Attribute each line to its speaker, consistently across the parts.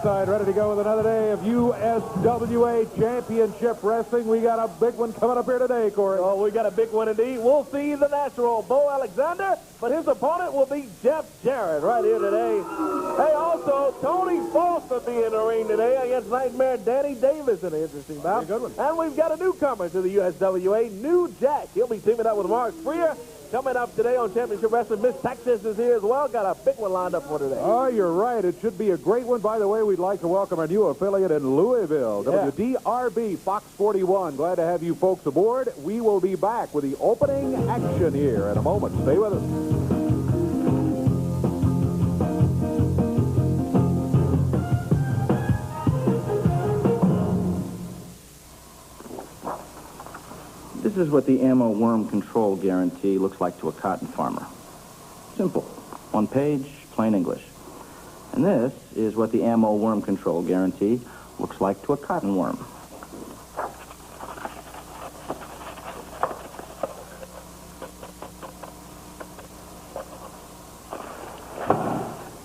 Speaker 1: ringside, ready to go with another day of USWA Championship Wrestling. We got a big one coming up here today, Corey.
Speaker 2: Oh, we got a big one indeed. We'll see the natural, Bo Alexander, but his opponent will be Jeff Jarrett right here today. Hey, also, Tony Falk will be in the ring today against Nightmare Danny Davis in an interesting bout.
Speaker 1: Good one.
Speaker 2: And we've got a newcomer to the USWA, New Jack. He'll be teaming up with Mark Frear. Coming up today on Championship Wrestling, Miss Texas is here as well. Got a big one lined up for today.
Speaker 1: Oh, you're right. It should be a great one. By the way, we'd like to welcome our new affiliate in Louisville, WDRB Fox 41. Glad to have you folks aboard. We will be back with the opening action here in a moment. Stay with us.
Speaker 3: This is what the ammo worm control guarantee looks like to a cotton farmer. Simple. One page, plain English. And this is what the ammo worm control guarantee looks like to a cotton worm.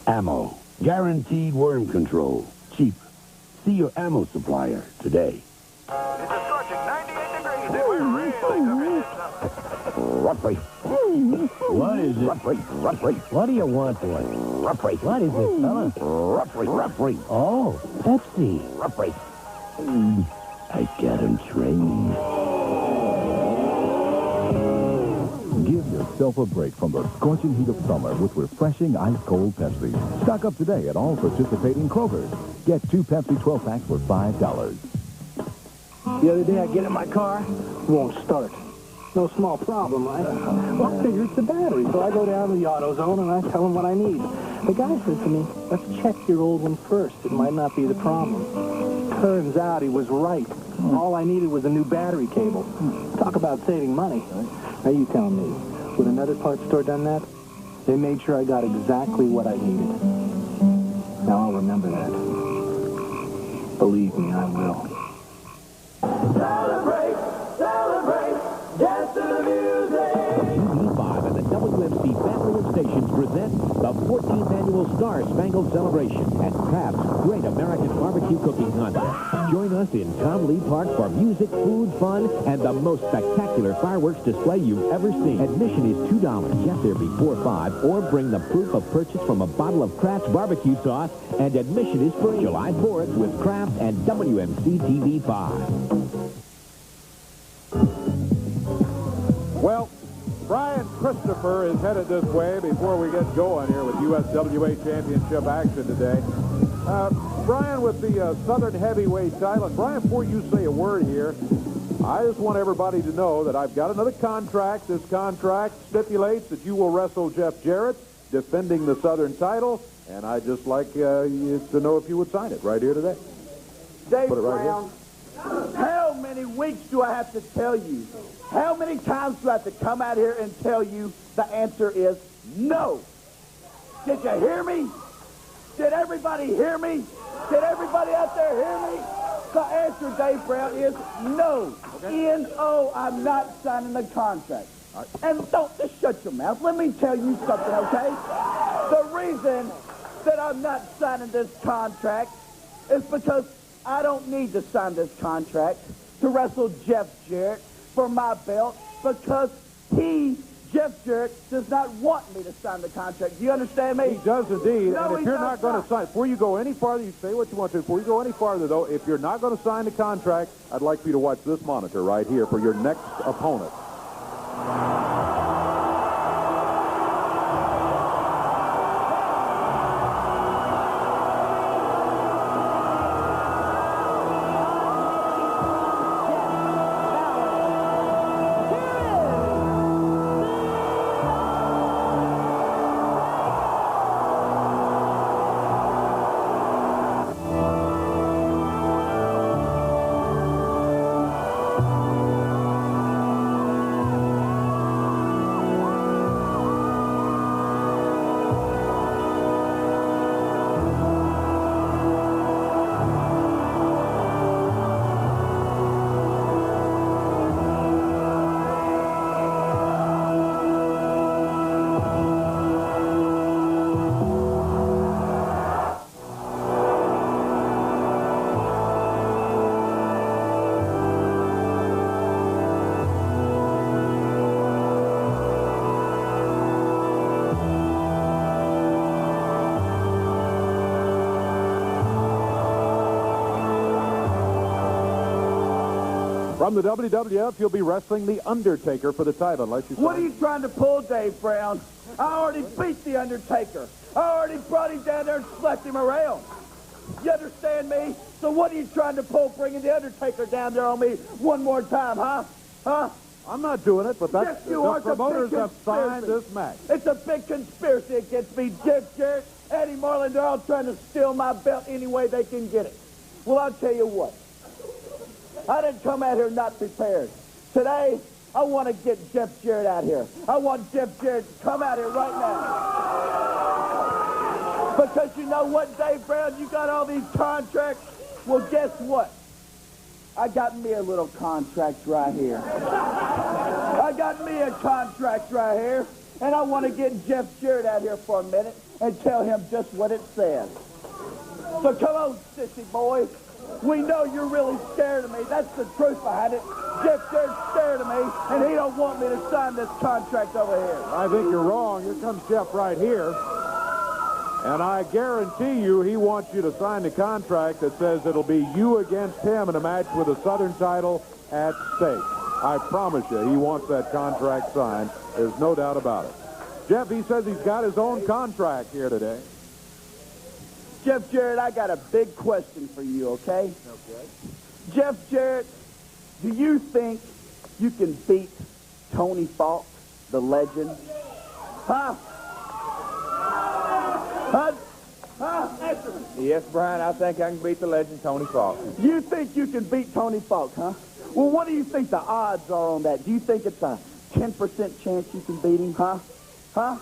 Speaker 4: Ammo. Guaranteed worm control. Cheap. See your ammo supplier today.
Speaker 5: It's a scorching 98 degrees, and we're really cooking this up.
Speaker 4: Roughly.
Speaker 6: What is it?
Speaker 4: Roughly.
Speaker 6: What do you want, boy?
Speaker 4: Roughly.
Speaker 6: What is it, fella?
Speaker 4: Roughly.
Speaker 6: Oh, Pepsi.
Speaker 4: Roughly. I got him trained.
Speaker 7: Give yourself a break from the scorching heat of summer with refreshing ice-cold Pepsi. Stock up today at all participating Krogers. Get 2 Pepsi 12-packs for $5.
Speaker 8: The other day I get in my car, won't start. No small problem, right? Well, I figure it's the battery, so I go down to the AutoZone and I tell them what I need. The guy says to me, let's check your old one first. It might not be the problem. Turns out he was right. All I needed was a new battery cable. Talk about saving money. Now you tell me, would another parts store done that? They made sure I got exactly what I needed. Now I'll remember that. Believe me, I will.
Speaker 2: Celebrate, dance to the music.
Speaker 9: TV5 and the WMC family of stations present the 14th annual Star Spangled Celebration at Kraft's Great American Barbecue Cooking Contest. Join us in Tom Lee Park for music, food, fun, and the most spectacular fireworks display you've ever seen. Admission is $2. Get there before 5 or bring the proof of purchase from a bottle of Kraft's barbecue sauce, and admission is free. July 4th with Kraft and WMC TV5.
Speaker 1: Well, Brian Christopher is headed this way before we get going here with USWA Championship action today. Brian with the Southern Heavyweight title. And Brian, before you say a word here, I just want everybody to know that I've got another contract. This contract stipulates that you will wrestle Jeff Jarrett, defending the Southern title, and I'd just like you to know if you would sign it right here today.
Speaker 10: Dave
Speaker 1: Put it right
Speaker 10: Brown, how many weeks do I have to tell you? How many times do I have to come out here and tell you the answer is no? Did you hear me? Did everybody hear me? Did everybody out there hear me? The answer, Dave Brown, is no. Okay. N-O, I'm not signing the contract. Right. And don't just shut your mouth. Let me tell you something, okay? The reason that I'm not signing this contract is because I don't need to sign this contract to wrestle Jeff Jarrett for my belt, because Jeff Jarrett, does not want me to sign the contract. Do you understand me?
Speaker 1: He does indeed.
Speaker 10: No,
Speaker 1: and if you're not going to sign, before you go any farther, you say what you want to. Before you go any farther, though, if you're not going to sign the contract, I'd like for you to watch this monitor right here for your next opponent. From the WWF, you'll be wrestling The Undertaker for the title, unless you...
Speaker 10: What are you trying to pull, Dave Brown? I already beat The Undertaker. I already brought him down there and slapped him around. You understand me? So what are you trying to pull, bringing The Undertaker down there on me one more time, huh? Huh?
Speaker 1: I'm not doing it, but that's...
Speaker 10: Yes, you are.
Speaker 1: The promoters have signed this match.
Speaker 10: It's a big conspiracy against me. Jeff Jarrett, Eddie Marlin, they're all trying to steal my belt any way they can get it. Well, I'll tell you what. I didn't come out here not prepared. Today, I want to get Jeff Jarrett out here. I want Jeff Jarrett to come out here right now. Because you know what, Dave Brown? You got all these contracts. Well, guess what? I got me a little contract right here. I got me a contract right here. And I want to get Jeff Jarrett out here for a minute and tell him just what it says. So come on, sissy boy. We know you're really scared of me. That's the truth behind it. Jeff Jarrett's scared of me, and he don't want me to sign this contract over here.
Speaker 1: I think you're wrong. Here comes Jeff right here. And I guarantee you he wants you to sign the contract that says it'll be you against him in a match with a Southern title at stake. I promise you, he wants that contract signed. There's no doubt about it. Jeff, he says he's got his own contract here today.
Speaker 10: Jeff Jarrett, I got a big question for you, okay?
Speaker 1: Okay.
Speaker 10: Jeff Jarrett, do you think you can beat Tony Falk, the legend? Huh? Huh? Huh? Answer me.
Speaker 2: Yes, Brian, I think I can beat the legend Tony Falk.
Speaker 10: You think you can beat Tony Falk, huh? Well, what do you think the odds are on that? Do you think it's a 10% chance you can beat him, huh? Huh?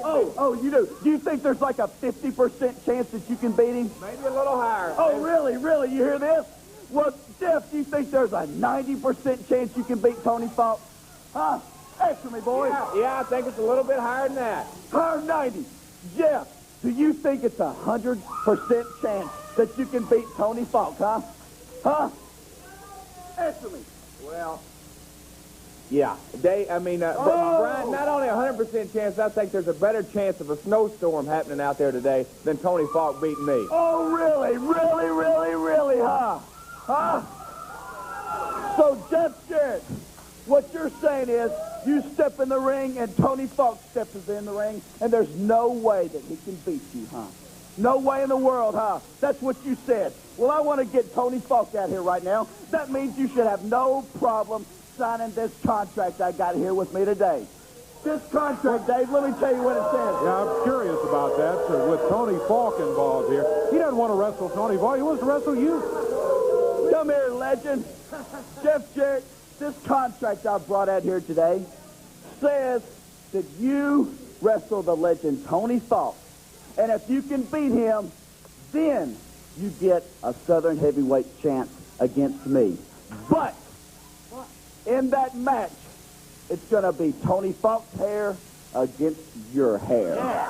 Speaker 10: Oh, you do. Do you think there's like a 50% chance that you can beat him?
Speaker 2: Maybe a little higher.
Speaker 10: Oh, really? Really? You hear this? Well, Jeff, do you think there's a 90% chance you can beat Tony Falk? Huh? Answer me, boy.
Speaker 2: Yeah, I think it's a little bit higher than that.
Speaker 10: Higher than 90. Jeff, do you think it's a 100% chance that you can beat Tony Falk, huh? Huh? Answer me.
Speaker 2: Well, yeah. Brian, not only a 100% chance, I think there's a better chance of a snowstorm happening out there today than Tony Falk beating me.
Speaker 10: Oh, really? Really, really, really, huh? Huh? So, Jeff Jarrett, what you're saying is you step in the ring and Tony Falk steps in the ring, and there's no way that he can beat you, huh? No way in the world, huh? That's what you said. Well, I want to get Tony Falk out here right now. That means you should have no problem signing this contract I got here with me today. This contract, Dave, let me tell you what it says.
Speaker 1: Yeah, I'm curious about that. So with Tony Falk involved here, he doesn't want to wrestle Tony Falk. He wants to wrestle you.
Speaker 10: Come here, legend. Jeff Jarrett, this contract I brought out here today says that you wrestle the legend Tony Falk. And if you can beat him, then you get a Southern heavyweight chance against me. But in that match, it's going to be Tony Falk's hair against your hair. Yeah.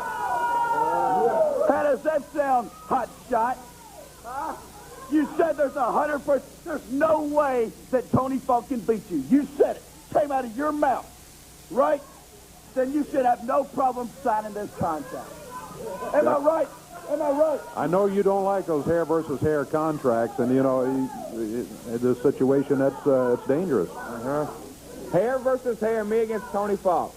Speaker 10: How does that sound, hot shot? Huh? You said there's 100%. There's no way that Tony Falk can beat you. You said it. Came out of your mouth. Right? Then you should have no problem signing this contract. Am I right? Am I right?
Speaker 1: I know you don't like those hair versus hair contracts, and, you know, this situation, it's dangerous.
Speaker 2: Hair versus hair, me against Tony Falk.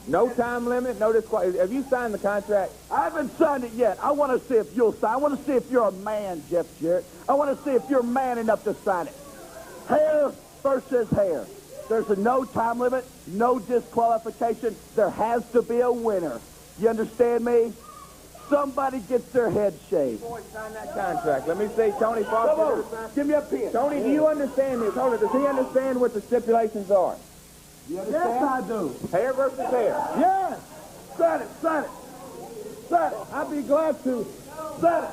Speaker 2: No time limit, no disqualification. Have you signed the contract?
Speaker 10: I haven't signed it yet. I want to see if you'll sign. I want to see if you're a man, Jeff Jarrett. I want to see if you're man enough to sign it. Hair versus hair. There's no time limit, no disqualification. There has to be a winner. You understand me? Somebody gets their head shaved.
Speaker 2: Boy, sign that contract. Let me see, Tony Falk.
Speaker 10: Come on, give me a pen.
Speaker 2: Tony, do you understand this? Tony, does he understand what the stipulations are?
Speaker 10: You understand? Yes, I do.
Speaker 2: Hair versus hair.
Speaker 10: Yes. Sign it, sign it. Sign it. I'd be glad to. Sign it.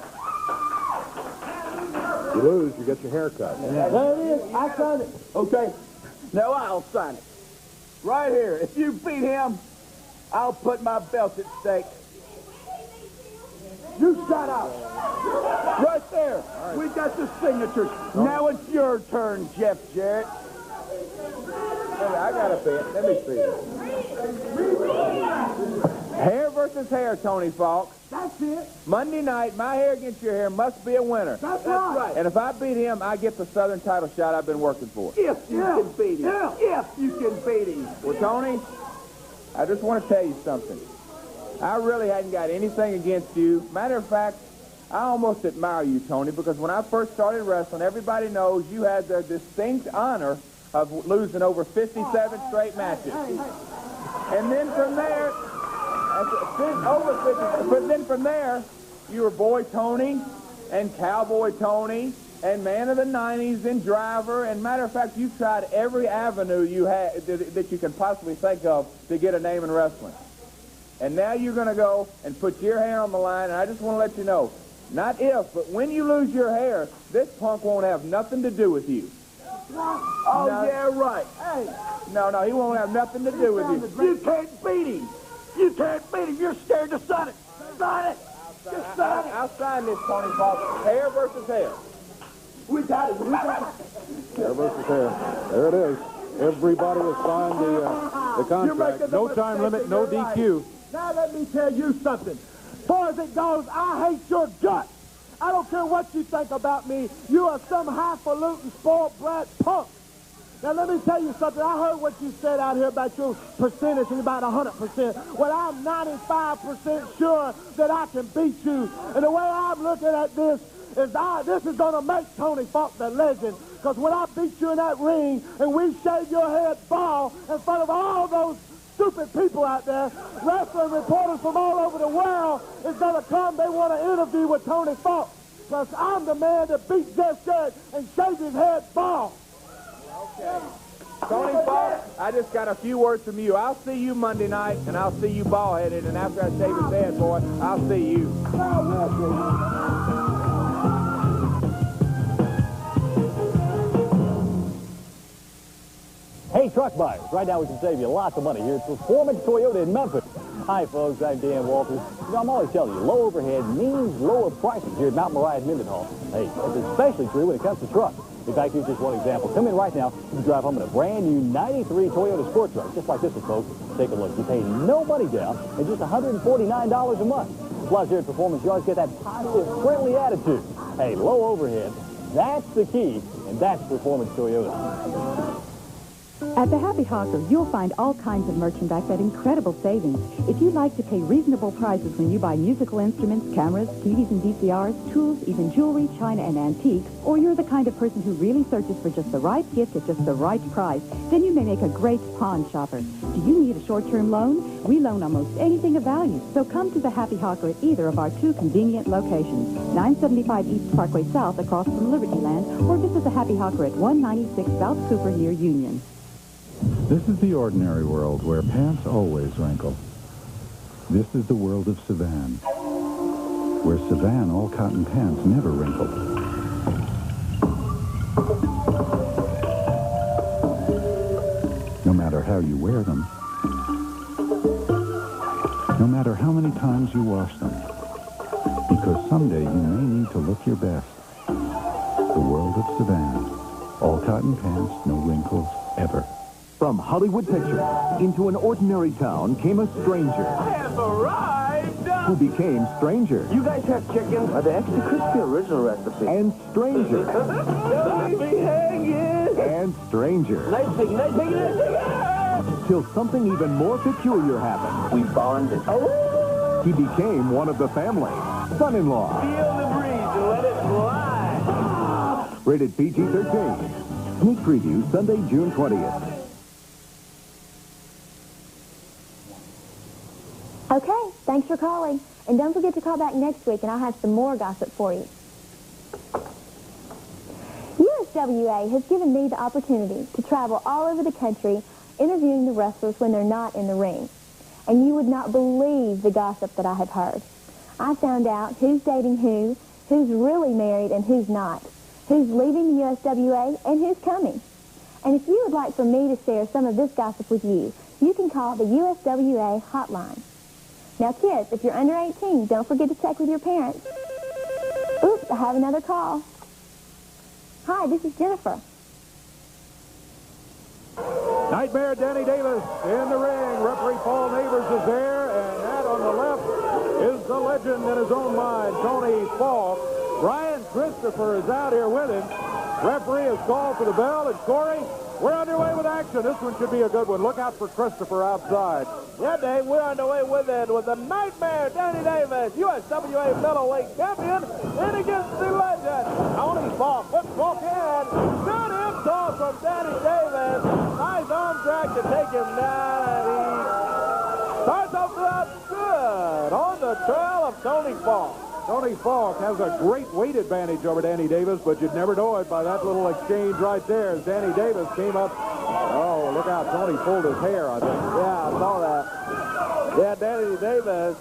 Speaker 1: You lose, you get your hair cut.
Speaker 10: Yeah. There it is. I signed it. Okay. Now I'll sign it. Right here. If you beat him, I'll put my belt at stake. You shut up. Right there. Right. We got the signatures. Oh. Now it's your turn, Jeff Jarrett.
Speaker 2: I got a pen. Let me see.
Speaker 10: Hair versus hair, Tony Falk.
Speaker 8: That's it.
Speaker 10: Monday night, my hair against your hair must be a winner.
Speaker 8: That's right.
Speaker 10: And if I beat him, I get the Southern title shot I've been working for.
Speaker 8: If you can beat him. If you can beat him.
Speaker 10: Well, Tony, I just want to tell you something. I really hadn't got anything against you. Matter of fact, I almost admire you, Tony, because when I first started wrestling, everybody knows you had the distinct honor of losing over 57 straight matches. And then from there, but then from there, you were Boy Tony and Cowboy Tony and Man of the 90s and Driver. And matter of fact, you tried every avenue you had that you can possibly think of to get a name in wrestling. And now you're going to go and put your hair on the line. And I just want to let you know, not if, but when you lose your hair, this punk won't have nothing to do with you.
Speaker 8: Oh,
Speaker 10: no,
Speaker 8: yeah, right. Hey.
Speaker 10: No, he won't have nothing to do with you.
Speaker 8: You can't beat him. You can't beat him. You're scared to sign it. Sign it. Just sign it.
Speaker 10: I'll sign this, Tony Falk. Hair versus hair.
Speaker 8: We got it. We got it.
Speaker 1: Hair versus hair. There it is. Everybody has signed the contract. No time limit, no DQ.
Speaker 8: Now let me tell you something. As far as it goes, I hate your guts. I don't care what you think about me. You are some highfalutin, spoiled brat punk. Now, let me tell you something. I heard what you said out here about your percentage and about 100%. Well, I'm 95% sure that I can beat you. And the way I'm looking at this is this is going to make Tony Falk the legend. Because when I beat you in that ring and we shave your head bald in front of all those stupid people out there, wrestling reporters from all over the world is going to come. They want to interview with Tony Falk. Because I'm the man that beat Jeff Jarrett and shaved his head bald.
Speaker 10: Okay. Tony Falk, I just got a few words from you. I'll see you Monday night, and I'll see you bald-headed, and after I shave his head, boy, I'll see you.
Speaker 11: Hey, truck buyers, right now we can save you lots of money here at Performance Toyota in Memphis. Hi, folks, I'm Dan Walters. You know, I'm always telling you, low overhead means lower prices here at Mount Moriah and Mendenhall. Hey, it's especially true when it comes to trucks. In fact, here's just one example. Come in right now. You can drive home in a brand new 93 Toyota sport truck, just like this one, folks. Take a look. You pay no money down and just $149 a month. Plus, here at Performance, you always get that positive, friendly attitude. Hey, low overhead, that's the key, and that's Performance Toyota.
Speaker 12: At the Happy Hawker, you'll find all kinds of merchandise at incredible savings. If you'd like to pay reasonable prices when you buy musical instruments, cameras, TVs and VCRs, tools, even jewelry, china, and antiques, or you're the kind of person who really searches for just the right gift at just the right price, then you may make a great pawn shopper. Do you need a short-term loan? We loan almost anything of value, so come to the Happy Hawker at either of our two convenient locations, 975 East Parkway South across from Liberty Land, or visit the Happy Hawker at 196 South Cooper near Union.
Speaker 7: This is the ordinary world where pants always wrinkle. This is the world of Savan, where Savan all-cotton pants never wrinkle. No matter how you wear them, no matter how many times you wash them, because someday you may need to look your best. The world of Savan, all-cotton pants, no wrinkles, ever.
Speaker 13: From Hollywood Pictures, into an ordinary town came a stranger.
Speaker 8: I have arrived!
Speaker 13: Who became stranger.
Speaker 8: You guys have chicken? Are they extra crispy original recipe?
Speaker 13: And stranger.
Speaker 8: Don't be hanging!
Speaker 13: And stranger.
Speaker 8: Nice piggy, nice piggy, nice piggy!
Speaker 13: Till something even more peculiar happened.
Speaker 8: We bonded. Oh!
Speaker 13: He became one of the family. Son-in-law.
Speaker 8: Feel the breeze and let it fly!
Speaker 13: Rated PG-13. Sneak preview Sunday, June 20th.
Speaker 14: Okay, thanks for calling. And don't forget to call back next week, and I'll have some more gossip for you. USWA has given me the opportunity to travel all over the country interviewing the wrestlers when they're not in the ring. And you would not believe the gossip that I have heard. I found out who's dating who, who's really married and who's not, who's leaving the USWA, and who's coming. And if you would like for me to share some of this gossip with you, you can call the USWA hotline. Now, kids, if you're under 18, don't forget to check with your parents. Oops, I have another call. Hi, this is Jennifer.
Speaker 1: Nightmare Danny Davis in the ring. Referee Paul Neighbors is there, and that on on the left is the legend in his own mind, Tony Falk. Brian Christopher is out here with him. Referee has called for the bell, and Corey, we're underway with action. This one should be a good one. Look out for Christopher outside.
Speaker 2: Yeah, Dave, we're underway with it with the Nightmare Danny Davis, USWA middleweight champion, in against the legend, Tony Falk. Puts Falk in. Good hip toss from Danny Davis. Nice arm drag to take him down, and he starts off up good on the trail of Tony Falk.
Speaker 1: Tony Falk has a great weight advantage over Danny Davis, but you'd never know it by that little exchange right there as Danny Davis came up. Oh, look out. Tony pulled his hair, I think.
Speaker 2: Yeah, I saw that. Yeah, Danny Davis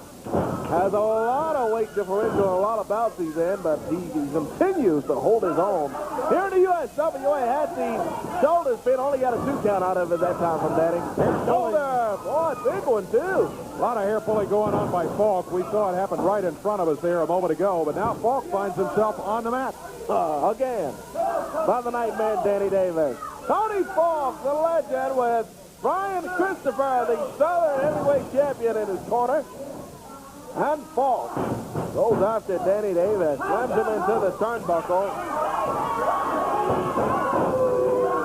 Speaker 2: has a lot of weight differential, a lot of bouts he's in, but he continues to hold his own. Here in the USWA, had the shoulder spin, only got a 2 count out of it that time from Danny. Shoulder, boy, big one, too.
Speaker 1: A lot of hair pulling going on by Falk. We saw it happen right in front of us there a moment ago, but now Falk finds himself on the mat.
Speaker 2: Again, by the Nightmare Danny Davis. Tony Falk, the legend, with Brian Christopher, the Southern Heavyweight Champion, in his corner. And Falk goes after Danny Davis, slams him into the turnbuckle.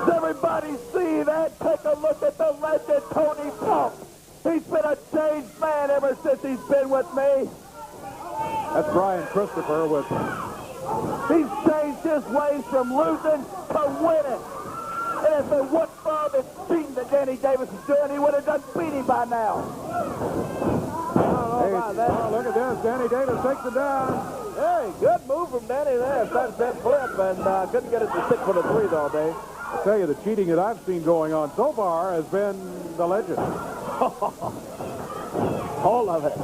Speaker 10: Does everybody see that? Take a look at the legend, Tony Falk. He's been a changed man ever since he's been with me.
Speaker 1: That's Brian Christopher with...
Speaker 10: He's changed his ways from losing to winning. And if it wasn't for this cheating that Danny Davis is doing, he would have done beat him by now.
Speaker 1: Hey, look at this. Danny Davis takes it down.
Speaker 2: Hey, good move from Danny there. Sunset flip, and couldn't get it to stick for the 3 all day.
Speaker 1: I tell you, the cheating that I've seen going on so far has been the legend.
Speaker 2: All of it.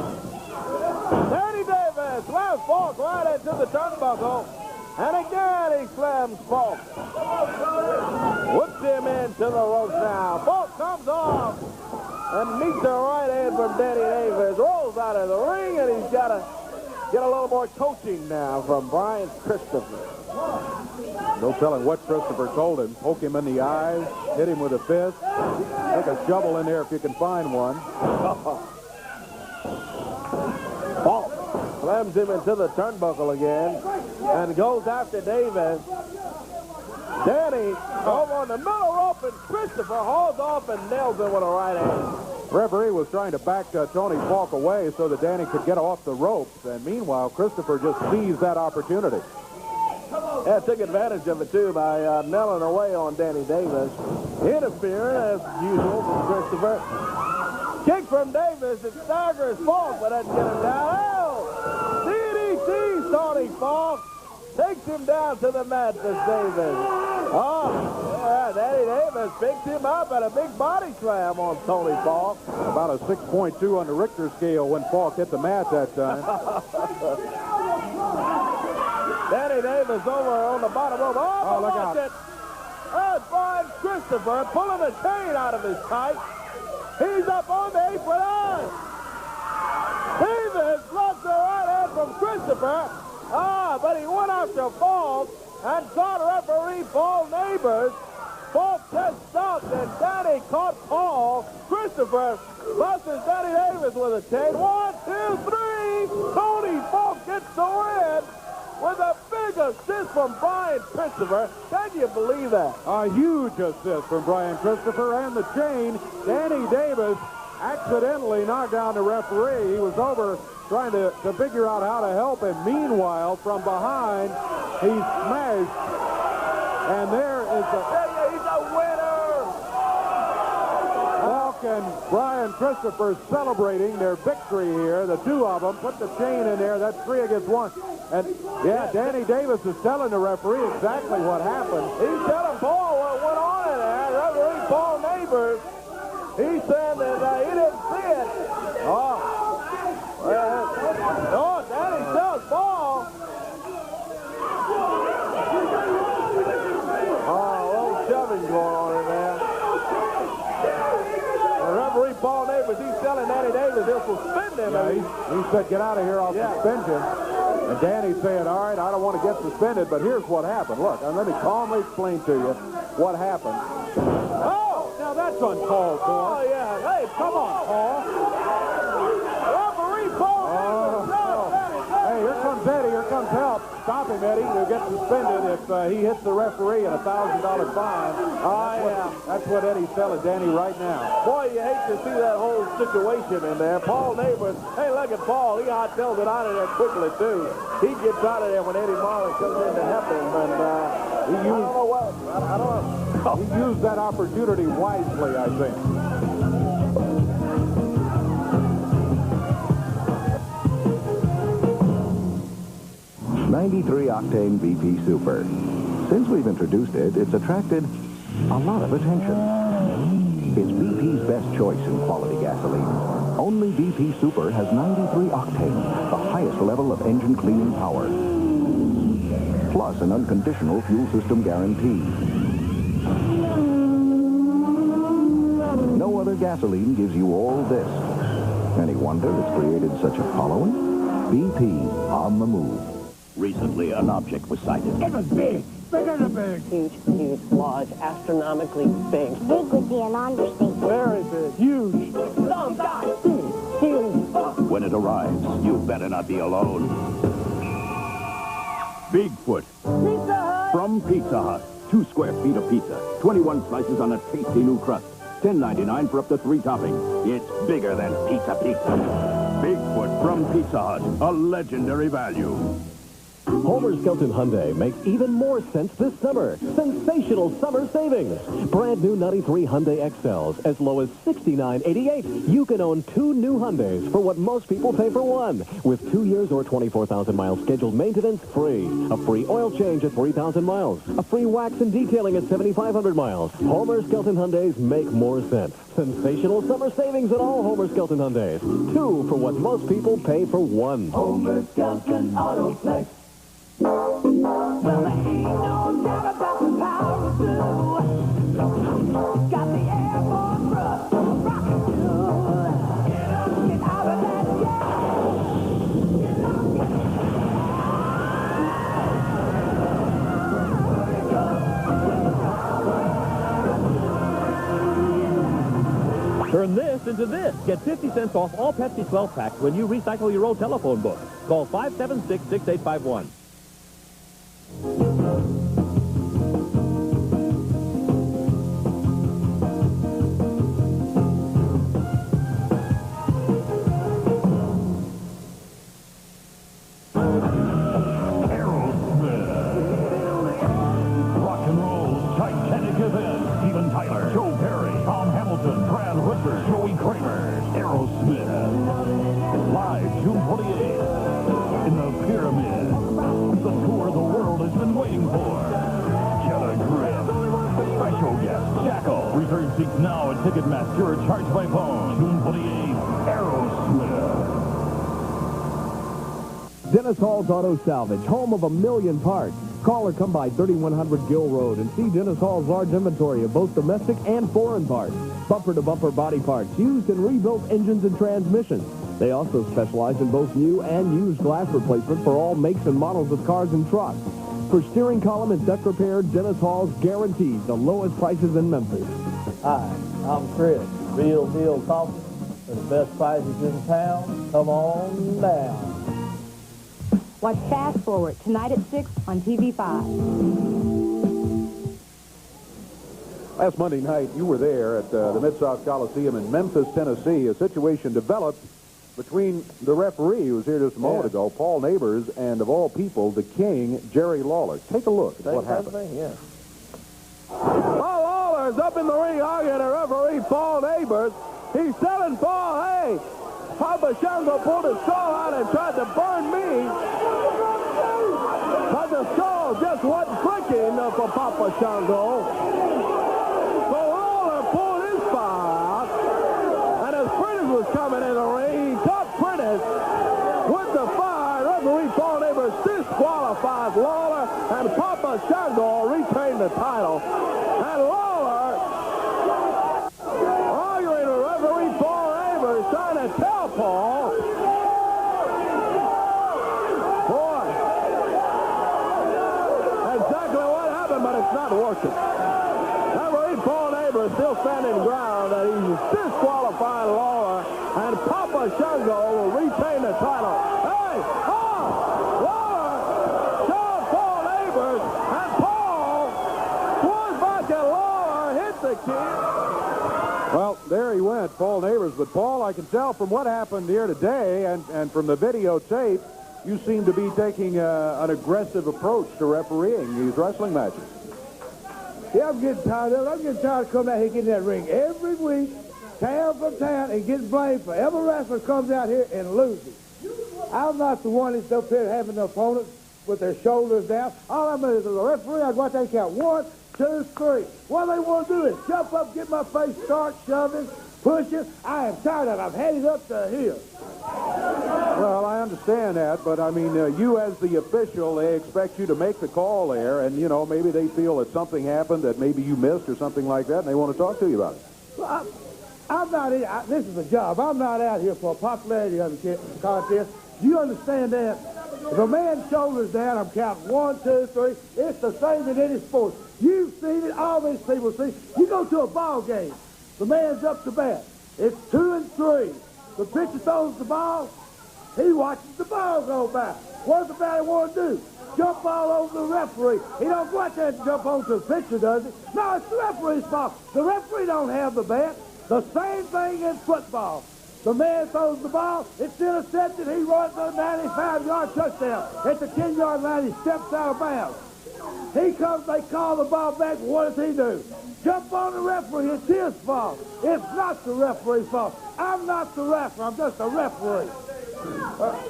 Speaker 2: Danny Davis slams Falk right into the turnbuckle. And again, he slams Falk. Whips him into the ropes now. Falk comes off and meets a right hand from Danny Davis. Rolls out of the ring, and he's got to get a little more coaching now from Brian Christopher.
Speaker 1: No telling what Christopher told him. Poke him in the eyes, hit him with a fist, stick a shovel in there if you can find one.
Speaker 2: Falk slams him into the turnbuckle again and goes after Davis. Danny over on the middle rope, and Christopher hauls off and nails him with a right hand.
Speaker 1: Referee was trying to back Tony Falk away so that Danny could get off the ropes, and meanwhile, Christopher just seized that opportunity.
Speaker 2: Yeah, took advantage of it, too, by nailing away on Danny Davis. Interfering, as usual, from Christopher. Kick from Davis, it staggers Falk, but doesn't get him down. Oh! DDT, Tony Falk. Takes him down to the mat, this Davis. Oh, yeah, Danny Davis picks him up at a big body slam on Tony Falk.
Speaker 1: About a 6.2 on the Richter scale when Falk hit the mat that time.
Speaker 2: Danny Davis over on the bottom rope. Oh,
Speaker 1: look out.
Speaker 2: That's Brian Christopher pulling a chain out of his tight. He's up on the apron. Davis lost the right hand from Christopher. But he went after Falk and caught referee Paul Neighbors. Falk just stopped, and Danny caught Paul. Christopher busts Danny Davis with a chain. 1, 2, 3. Tony Falk gets the win with a big assist from Brian Christopher. Can you believe that?
Speaker 1: A huge assist from Brian Christopher and the chain. Danny Davis accidentally knocked down the referee. He was over trying to figure out how to help him. Meanwhile, from behind, he smashed. And there is
Speaker 2: he's a winner!
Speaker 1: Falk and Brian Christopher celebrating their victory here. The two of them put the chain in there. That's 3 against 1. And, yeah, Danny Davis is telling the referee exactly what happened.
Speaker 2: He's telling Paul what went on in there. Referee Paul Neighbors, he said that he didn't see it. Danny tells Paul. A little shoving going on in there. The referee Paul Neighbors, he's telling Danny Davis he'll suspend him.
Speaker 1: Yeah, he said, get out of here, I'll suspend you. And Danny's saying, all right, I don't want to get suspended, but here's what happened. Look, let me calmly explain to you what happened. Now that's uncalled for.
Speaker 2: Oh, yeah. Hey, come on, Paul. Referee
Speaker 1: stop him, Eddie. He'll get suspended if he hits the referee at a $1,000 fine. That's what Eddie's telling Danny right now.
Speaker 2: Boy, you hate to see that whole situation in there. Paul Neighbors, hey, look at Paul. He hot-tails it out of there quickly, too. He gets out of there when Eddie Marley comes in to help him, and he used that opportunity wisely, I think.
Speaker 13: 93 octane BP Super. Since we've introduced it, it's attracted a lot of attention. It's BP's best choice in quality gasoline. Only BP Super has 93 octane, the highest level of engine cleaning power. Plus an unconditional fuel system guarantee. No other gasoline gives you all this. Any wonder it's created such a following? BP, on the move.
Speaker 15: Recently, an object was sighted.
Speaker 16: It was big. Bigger than big.
Speaker 17: Huge, huge, large, astronomically big.
Speaker 16: Big would be an understatement. Very big. Huge.
Speaker 17: Some guy. Huge.
Speaker 15: When it arrives, you better not be alone. Bigfoot.
Speaker 17: Pizza Hut.
Speaker 15: From Pizza Hut. 2 square feet of pizza. 21 slices on a tasty new crust. $10.99 for up to 3 toppings. It's bigger than pizza. Bigfoot from Pizza Hut. A legendary value.
Speaker 9: Homer Skelton Hyundai makes even more sense this summer. Sensational summer savings. Brand new 93 Hyundai XLs as low as $69.88. You can own 2 new Hyundais for what most people pay for one. With 2 years or 24,000 miles scheduled maintenance free. A free oil change at 3,000 miles. A free wax and detailing at 7,500 miles. Homer Skelton Hyundais make more sense. Sensational summer savings at all Homer Skelton Hyundais. 2 for what most people pay for 1.
Speaker 16: Homer Skelton Autoplex. Well, there ain't no doubt about the power of blue. Got the airborne thrust, rocket fuel. Get out of that
Speaker 18: Turn this into this. Get 50 cents off all Pepsi 12 packs when you recycle your old telephone book. Call 576-6851.
Speaker 19: Now at Ticketmaster, charged by phone. June 28th, Aerosmith.
Speaker 20: Dennis Hall's Auto Salvage, home of 1,000,000 parts. Call or come by 3100 Gill Road and see Dennis Hall's large inventory of both domestic and foreign parts. Bumper-to-bumper body parts, used and rebuilt engines and transmissions. They also specialize in both new and used glass replacement for all makes and models of cars and trucks. For steering column and deck repair, Dennis Hall's guarantees the lowest prices in Memphis.
Speaker 21: Hi, I'm Chris. Real Deal Coffee for the best prices in town. Come on down.
Speaker 12: Watch Fast Forward tonight at 6 on TV5.
Speaker 1: Last Monday night, you were there at the Mid-South Coliseum in Memphis, Tennessee. A situation developed between the referee who was here just a moment ago, Paul Neighbors, and of all people, the king, Jerry Lawler. Take a look at what happened.
Speaker 2: Paul Lawler's up in the ring arguing the referee, Paul Neighbors. He's telling Paul, hey, Papa Shango pulled his straw out and tried to burn me. But the straw just wasn't clicking for Papa Shango. So Lawler pulled his fire out. And as Prentice was coming in the ring, he caught Prentice with the fire. Referee Paul Neighbors disqualifies Lawler, and Papa Shango retained the title. And Lawler, arguing with referee Paul Neighbors, trying to tell Paul, boy, exactly what happened, but it's not working. Referee Paul Neighbors still standing ground that he's disqualified Lawler, and Papa Shango will retain the title. Hey, Lawler,
Speaker 1: comment, Paul Neighbors, but Paul, I can tell from what happened here today and from the videotape, you seem to be taking an aggressive approach to refereeing these wrestling matches.
Speaker 3: Yeah, I'm getting tired of it. I'm getting tired of coming out here getting in that ring every week, town from town, and getting blamed for every wrestler comes out here and loses. I'm not the one that's up here having the opponents with their shoulders down. All I'm doing is as a referee, I go out there and count 1, 2, 3. What they want to do is jump up, get my face, start shoving, pushing. I am tired of it. I've had it up to here.
Speaker 1: Well, I understand that, but I mean, you as the official, they expect you to make the call there, and, you know, maybe they feel that something happened that maybe you missed or something like that, and they want to talk to you about it.
Speaker 3: Well, I'm not in, this is a job. I'm not out here for a popularity contest. Do you understand that? If a man's shoulders down, I'm counting 1, 2, 3. It's the same in any sport. You've seen it. All these people see. You go to a ball game. The man's up to bat. It's 2 and 3. The pitcher throws the ball. He watches the ball go by. What does the batter want to do? Jump all over the referee. He don't go out there and jump onto the pitcher, does he? No, it's the referee's fault. The referee don't have the bat. The same thing in football. The man throws the ball. It's intercepted. He runs a 95-yard touchdown. At the 10-yard line, he steps out of bounds. He comes, they call the ball back. What does he do? Jump on the referee. It's his fault. It's not the referee's fault. I'm not the referee. I'm just a referee.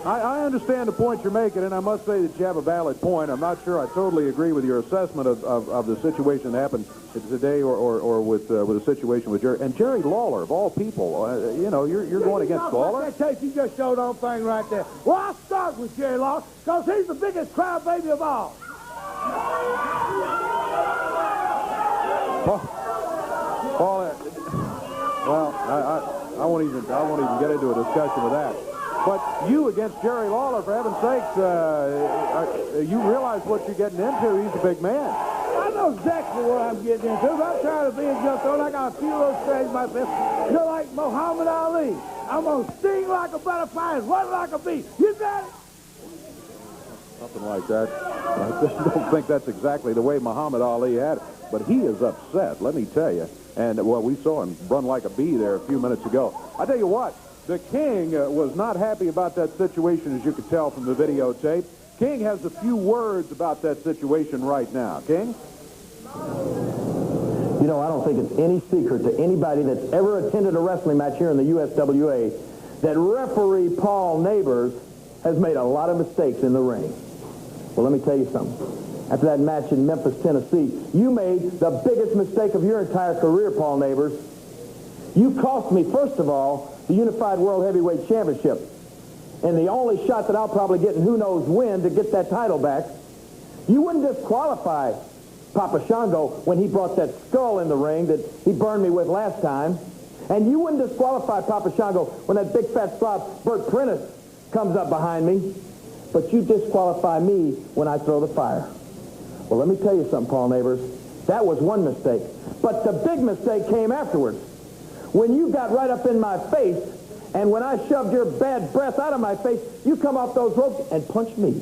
Speaker 1: I understand the point you're making, and I must say that you have a valid point. I'm not sure I totally agree with your assessment of the situation that happened today or with the situation with Jerry. And Jerry Lawler, of all people, you know, you're going against Lawler?
Speaker 3: That tape you just showed on thing right there. Well, I'll start with Jerry Lawler because he's the biggest crybaby of all.
Speaker 1: Paul, well, I won't even get into a discussion of that. But you against Jerry Lawler, for heaven's sakes, you realize what you're getting into. He's a big man.
Speaker 3: I know exactly what I'm getting into. I'm tired of being jumped on. I got a few little strays myself. You're like Muhammad Ali. I'm going to sting like a butterfly and run like a bee. You got it?
Speaker 1: Something like that. I just don't think that's exactly the way Muhammad Ali had it. But he is upset, let me tell you. And, well, we saw him run like a bee there a few minutes ago. I tell you what. The King was not happy about that situation, as you could tell from the videotape. King has a few words about that situation right now. King?
Speaker 22: You know, I don't think it's any secret to anybody that's ever attended a wrestling match here in the USWA that referee Paul Neighbors has made a lot of mistakes in the ring. Well, let me tell you something. After that match in Memphis, Tennessee, you made the biggest mistake of your entire career, Paul Neighbors. You cost me, first of all, the Unified World Heavyweight Championship. And the only shot that I'll probably get in who knows when to get that title back. You wouldn't disqualify Papa Shango when he brought that skull in the ring that he burned me with last time. And you wouldn't disqualify Papa Shango when that big fat slob Bert Prentice comes up behind me. But you disqualify me when I throw the fire. Well, let me tell you something, Paul Neighbors. That was one mistake. But the big mistake came afterwards. When you got right up in my face, and when I shoved your bad breath out of my face, you come off those ropes and punched me.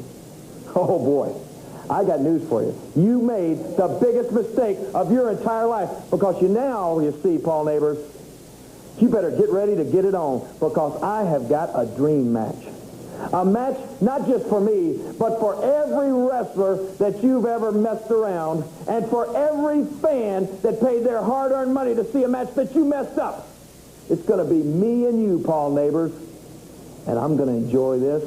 Speaker 22: Oh, boy. I got news for you. You made the biggest mistake of your entire life because you see, Paul Neighbors, you better get ready to get it on because I have got a dream match. A match not just for me, but for every wrestler that you've ever messed around and for every fan that paid their hard-earned money to see a match that you messed up. It's going to be me and you, Paul Neighbors, and I'm going to enjoy this.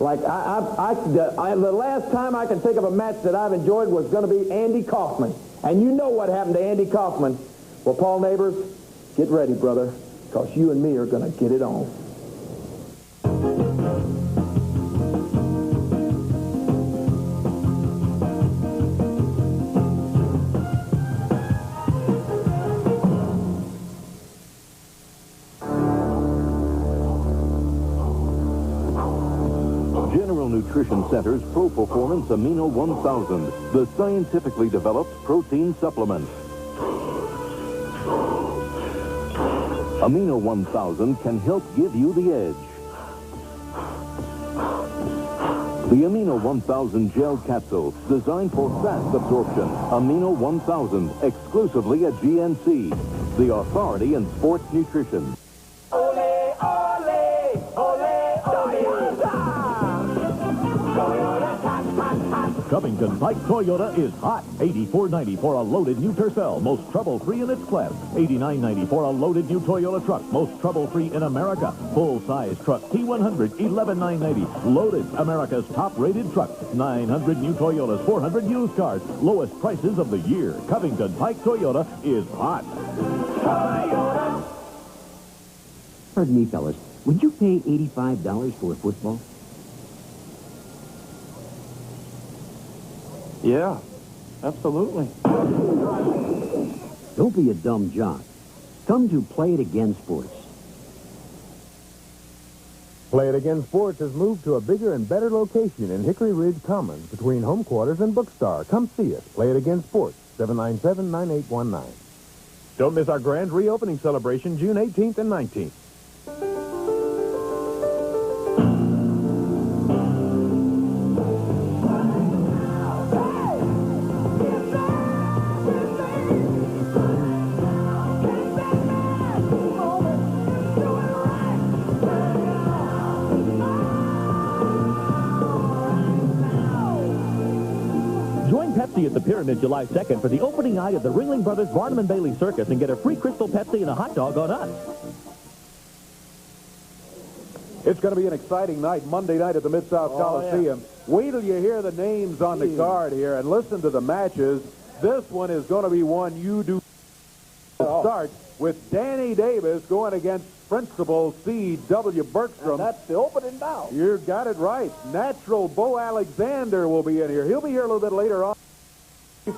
Speaker 22: Like, the last time I can think of a match that I've enjoyed was going to be Andy Kaufman. And you know what happened to Andy Kaufman. Well, Paul Neighbors, get ready, brother, because you and me are going to get it on.
Speaker 23: Nutrition Center's Pro Performance Amino 1000, the scientifically developed protein supplement. Amino 1000 can help give you the edge. The Amino 1000 gel capsule, designed for fast absorption. Amino 1000, exclusively at GNC, the authority in sports nutrition.
Speaker 19: Covington Pike Toyota is hot. $84.90 for a loaded new Tercel, most trouble-free in its class. $89.90 for a loaded new Toyota truck, most trouble-free in America. Full-size truck T100, $11,990. Loaded, America's top-rated truck. 900 new Toyotas, 400 used cars. Lowest prices of the year. Covington Pike Toyota is hot.
Speaker 16: Toyota.
Speaker 4: Pardon me, fellas. Would you pay $85 for a football?
Speaker 5: Yeah, absolutely.
Speaker 4: Don't be a dumb jock. Come to Play It Again Sports.
Speaker 6: Play It Again Sports has moved to a bigger and better location in Hickory Ridge Commons between Home Quarters and Bookstar. Come see us. Play It Again Sports, 797-9819.
Speaker 18: Don't miss our grand reopening celebration June 18th and 19th. At the Pyramid July 2nd for the opening night of the Ringling Brothers Barnum & Bailey Circus and get a free Crystal Pepsi and a hot dog on us.
Speaker 1: It's going to be an exciting night, Monday night at the Mid-South Coliseum. Yeah. Wait till you hear the names on the card here and listen to the matches. This one is going to be one you do start with Danny Davis going against Principal C.W. Bergstrom.
Speaker 2: And that's the opening now.
Speaker 1: You got it right. Natural Bo Alexander will be in here. He'll be here a little bit later on.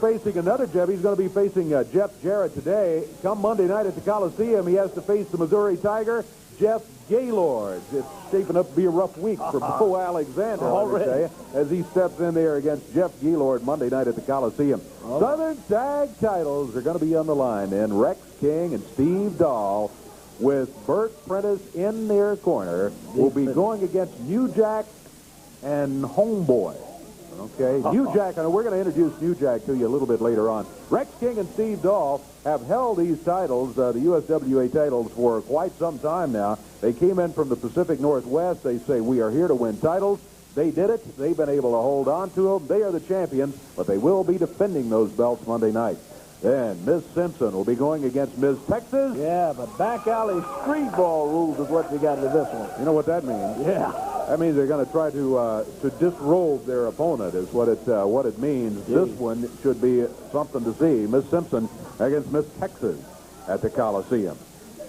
Speaker 1: Facing another Jeff. He's going to be facing Jeff Jarrett today. Come Monday night at the Coliseum, he has to face the Missouri Tiger, Jeff Gaylord. It's shaping up to be a rough week for Bo Alexander, already, as he steps in there against Jeff Gaylord Monday night at the Coliseum. Southern Tag titles are going to be on the line then. Rex King and Steve Dahl with Bert Prentice in their corner will be going against New Jack and Homeboy. Okay, New Jack, and we're going to introduce New Jack to you a little bit later on. Rex King and Steve Dahl have held these titles, the USWA titles, for quite some time now. They came in from the Pacific Northwest. They say, we are here to win titles. They did it. They've been able to hold on to them. They are the champions, but they will be defending those belts Monday night. Then Ms. Simpson will be going against Ms. Texas.
Speaker 2: Yeah, but back alley street ball rules is what you got to this one.
Speaker 1: You know what that means?
Speaker 2: Yeah.
Speaker 1: That means they're going to try to disrobe their opponent is what it means. Gee. This one should be something to see. Ms. Simpson against Ms. Texas at the Coliseum.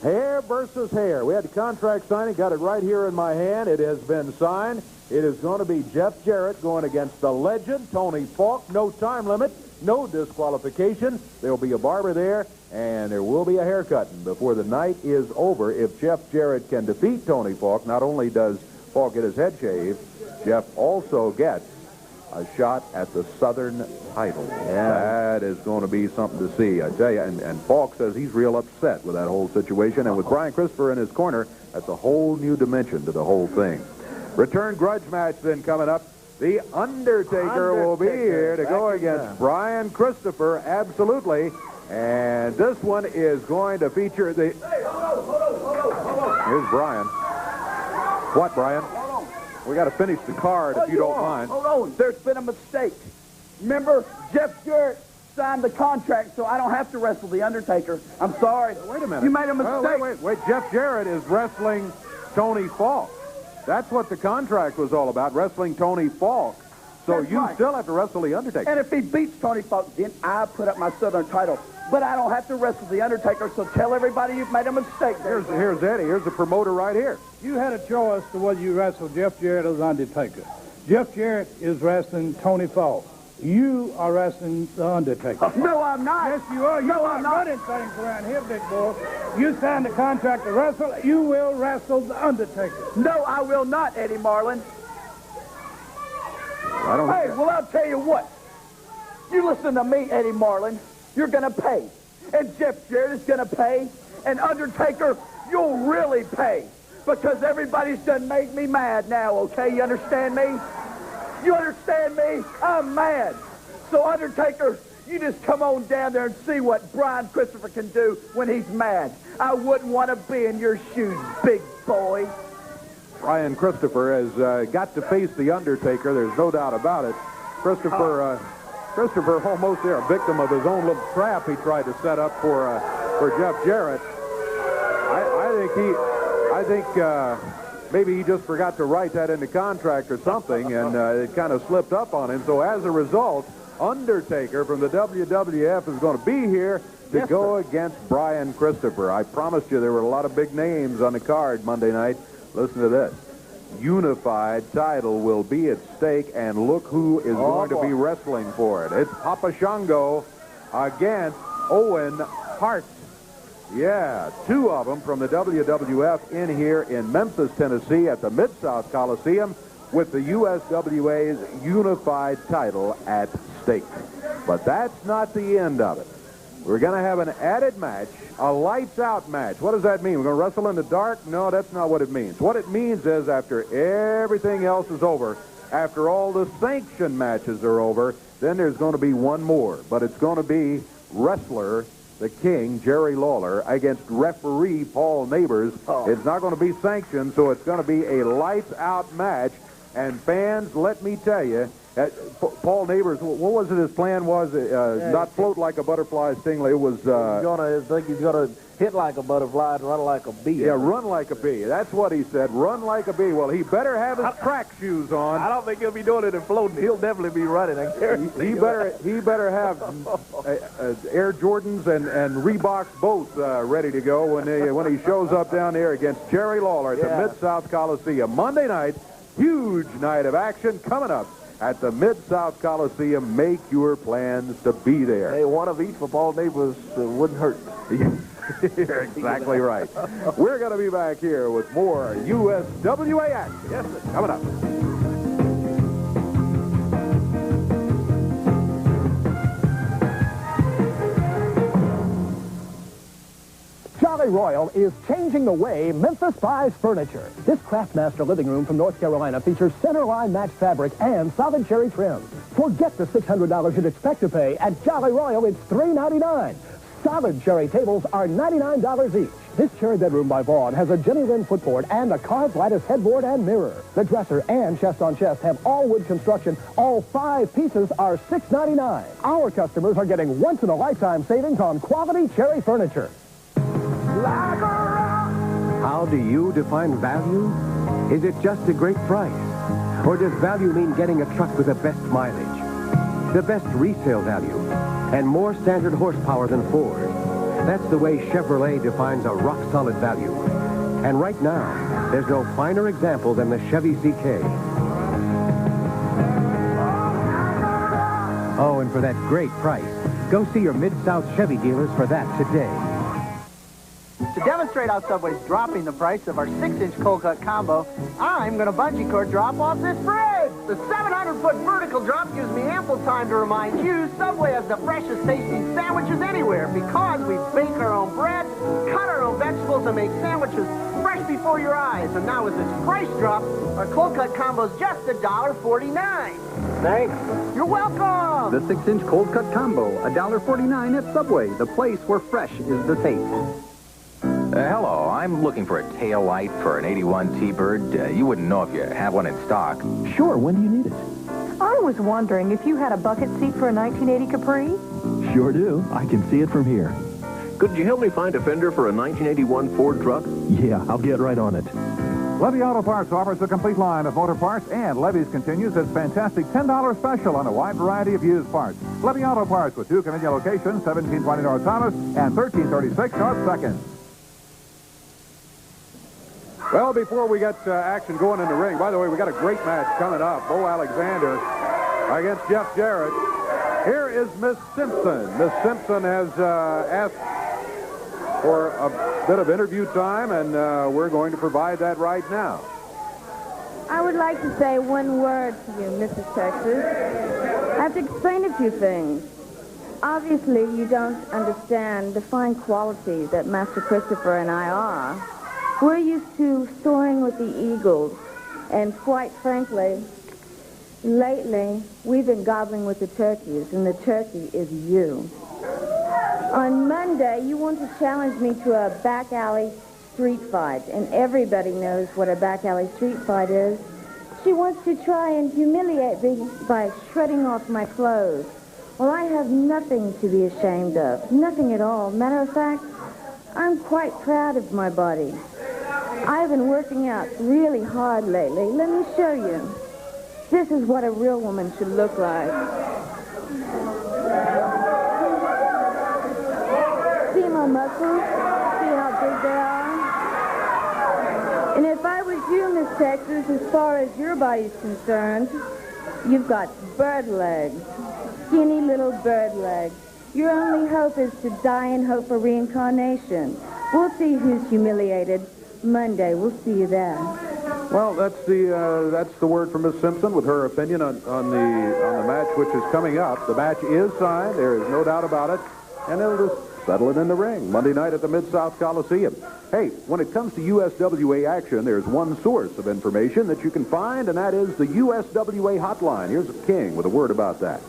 Speaker 1: Hair versus hair. We had the contract signing. Got it right here in my hand. It has been signed. It is going to be Jeff Jarrett going against the legend, Tony Falk. No time limit. No disqualification. There will be a barber there, and there will be a haircut before the night is over. If Jeff Jarrett can defeat Tony Falk, not only does Falk get his head shaved, Jeff also gets a shot at the Southern title. Yeah. That is going to be something to see, I tell you. And Falk says he's real upset with that whole situation. And with Brian Christopher in his corner, that's a whole new dimension to the whole thing. Return grudge match then coming up. The Undertaker will be here to go against Brian Christopher, absolutely. And this one is going to feature the... Here's Brian. What, Brian? We got to finish the card if you don't mind.
Speaker 10: Hold on. There's been a mistake. Remember, Jeff Jarrett signed the contract so I don't have to wrestle The Undertaker. I'm sorry.
Speaker 1: Wait a minute.
Speaker 10: You made a mistake.
Speaker 1: Wait. Jeff Jarrett is wrestling Tony Falk. That's what the contract was all about, wrestling Tony Falk. So that's you still have to wrestle The Undertaker.
Speaker 10: And if he beats Tony Falk, then I put up my Southern title. But I don't have to wrestle The Undertaker, so tell everybody you've made a mistake.
Speaker 1: Here's Eddie. Here's the promoter right here.
Speaker 3: You had a choice to whether you wrestle Jeff Jarrett or The Undertaker. Jeff Jarrett is wrestling Tony Falk. You are wrestling The Undertaker.
Speaker 10: No, I'm not.
Speaker 3: Yes, you are. You are running things around here, big boy. You signed the contract to wrestle. You will wrestle The Undertaker.
Speaker 10: No, I will not, Eddie Marlin. Hey, well, I'll tell you what. You listen to me, Eddie Marlin. You're going to pay. And Jeff Jarrett is going to pay. And Undertaker, you'll really pay. Because everybody's done made me mad now, okay? You understand me? You understand me? I'm mad. So, Undertaker, you just come on down there and see what Brian Christopher can do when he's mad. I wouldn't want to be in your shoes, big boy.
Speaker 1: Brian Christopher has got to face The Undertaker. There's no doubt about it. Christopher almost there, a victim of his own little trap he tried to set up for Jeff Jarrett. I think maybe he just forgot to write that in the contract or something, and it kind of slipped up on him. So as a result, Undertaker from the WWF is going to be here to go against Brian Christopher. I promised you there were a lot of big names on the card Monday night. Listen to this. Unified title will be at stake, and look who is going to be wrestling for it. It's Papa Shango against Owen Hart. Yeah, two of them from the WWF in here in Memphis, Tennessee at the Mid-South Coliseum with the USWA's unified title at stake. But that's not the end of it. We're going to have an added match, a lights-out match. What does that mean? We're going to wrestle in the dark? No, that's not what it means. What it means is after everything else is over, after all the sanctioned matches are over, then there's going to be one more. But it's going to be wrestler, the King, Jerry Lawler, against referee Paul Neighbors. It's not going to be sanctioned, so it's going to be a lights-out match. And fans, let me tell you, Paul Neighbors, what was it his plan was? Not float like a butterfly, stingray. It was...
Speaker 2: he's going to hit like a butterfly and run like a bee.
Speaker 1: Yeah, run like a bee. That's what he said, run like a bee. Well, he better have his track shoes on.
Speaker 2: I don't think he'll be doing it in floating. He'll definitely be running. I guarantee
Speaker 1: he better have Air Jordans and Reeboks both ready to go when he shows up down there against Jerry Lawler at the Mid-South Coliseum. Monday night, huge night of action coming up at the Mid-South Coliseum. Make your plans to be there.
Speaker 2: Hey, one of each for Paul Neighbors wouldn't hurt.
Speaker 1: You're exactly right. We're going to be back here with more USWA action. Yes, sir. Coming up.
Speaker 7: Jolly Royal is changing the way Memphis buys furniture. This Craftmaster living room from North Carolina features centerline matched fabric and solid cherry trim. Forget the $600 you'd expect to pay. At Jolly Royal, it's $399. Solid cherry tables are $99 each. This cherry bedroom by Vaughn has a Jenny Lynn footboard and a carved lattice headboard and mirror. The dresser and chest-on-chest have all wood construction. All 5 pieces are $699. Our customers are getting once-in-a-lifetime savings on quality cherry furniture.
Speaker 8: How do you define value? Is it just a great price? Or does value mean getting a truck with the best mileage, the best resale value, and more standard horsepower than Ford? That's the way Chevrolet defines a rock-solid value. And right now, there's no finer example than the Chevy CK. Oh, and for that great price, go see your Mid-South Chevy dealers for that today.
Speaker 11: To demonstrate how Subway's dropping the price of our 6-inch cold-cut combo, I'm going to bungee cord drop off this fridge. The 700-foot vertical drop gives me ample time to remind you Subway has the freshest tasting sandwiches anywhere because we bake our own bread, cut our own vegetables, and make sandwiches fresh before your eyes. And now with this price drop, our cold-cut combo's just $1.49.
Speaker 21: Thanks.
Speaker 11: You're welcome.
Speaker 24: The 6-inch cold-cut combo, $1.49 at Subway, the place where fresh is the taste.
Speaker 25: Hello, I'm looking for a tail light for an 81 T-Bird. You wouldn't know if you have one in stock.
Speaker 9: Sure, when do you need it?
Speaker 12: I was wondering if you had a bucket seat for a 1980 Capri?
Speaker 9: Sure do. I can see it from here.
Speaker 15: Could you help me find a fender for a 1981 Ford truck?
Speaker 9: Yeah, I'll get right on it.
Speaker 1: Levy Auto Parts offers a complete line of motor parts, and Levy's continues its fantastic $10 special on a wide variety of used parts. Levy Auto Parts with 2 convenient locations, 1720 North Thomas and 1336 North 2nd. Well, before we get action going in the ring, by the way, we got a great match coming up. Bo Alexander against Jeff Jarrett. Here is Miss Simpson. Miss Simpson has asked for a bit of interview time, and we're going to provide that right now.
Speaker 26: I would like to say one word to you, Mrs. Texas. I have to explain a few things. Obviously, you don't understand the fine quality that Master Christopher and I are. We're used to soaring with the eagles, and quite frankly, lately, we've been gobbling with the turkeys, and the turkey is you. On Monday, you want to challenge me to a back alley street fight, and everybody knows what a back alley street fight is. She wants to try and humiliate me by shredding off my clothes. Well, I have nothing to be ashamed of. Nothing at all. Matter of fact, I'm quite proud of my body. I've been working out really hard lately. Let me show you. This is what a real woman should look like. See my muscles? See how big they are? And if I was you, Miss Texas, as far as your body's concerned, you've got bird legs. Skinny little bird legs. Your only hope is to die and hope for reincarnation. We'll see who's humiliated. Monday, we'll see you there.
Speaker 1: Well, that's the word from Miss Simpson with her opinion on the match which is coming up. The match is signed. There is no doubt about it. And they'll just settle it in the ring Monday night at the Mid-South Coliseum. Hey, when it comes to USWA action, there's one source of information that you can find, and that is the USWA hotline. Here's King with a word about that.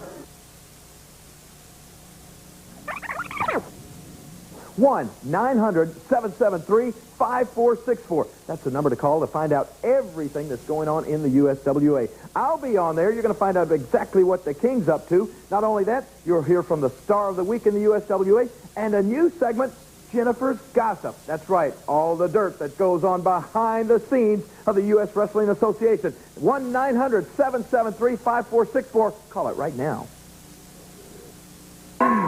Speaker 13: 1-900-773-5464. That's the number to call to find out everything that's going on in the USWA. I'll be on there. You're going to find out exactly what the King's up to. Not only that, you'll hear from the star of the week in the USWA and a new segment, Jennifer's Gossip. That's right, all the dirt that goes on behind the scenes of the U.S. Wrestling Association. 1-900-773-5464. Call it right now.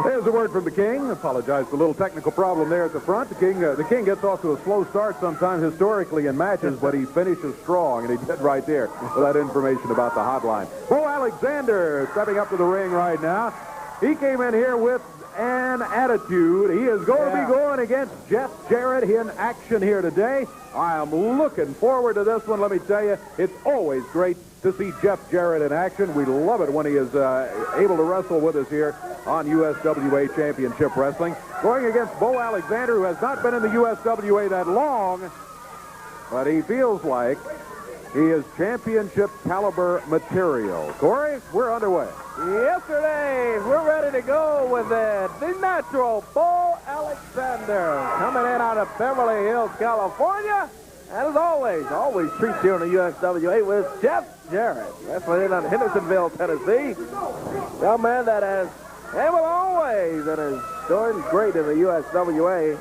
Speaker 1: There's a word from the King. Apologize for a little technical problem there at the front. The King gets off to a slow start sometimes historically in matches, but he finishes strong, and he did right there with that information about the hotline. Bo Alexander stepping up to the ring right now. He came in here with an attitude. He is going to be going against Jeff Jarrett in action here today. I am looking forward to this one. Let me tell you, it's always great to see Jeff Jarrett in action. We love it when he is able to wrestle with us here on USWA Championship Wrestling. Going against Bo Alexander, who has not been in the USWA that long, but he feels like he is championship caliber material. Corey, we're underway.
Speaker 2: Yesterday, we're ready to go with it. The natural Bo Alexander coming in out of Beverly Hills, California. And as always treats here in the USWA with Jeff Jarrett. Wrestling in on Hendersonville, Tennessee. Young man that has came a long ways and is doing great in the USWA.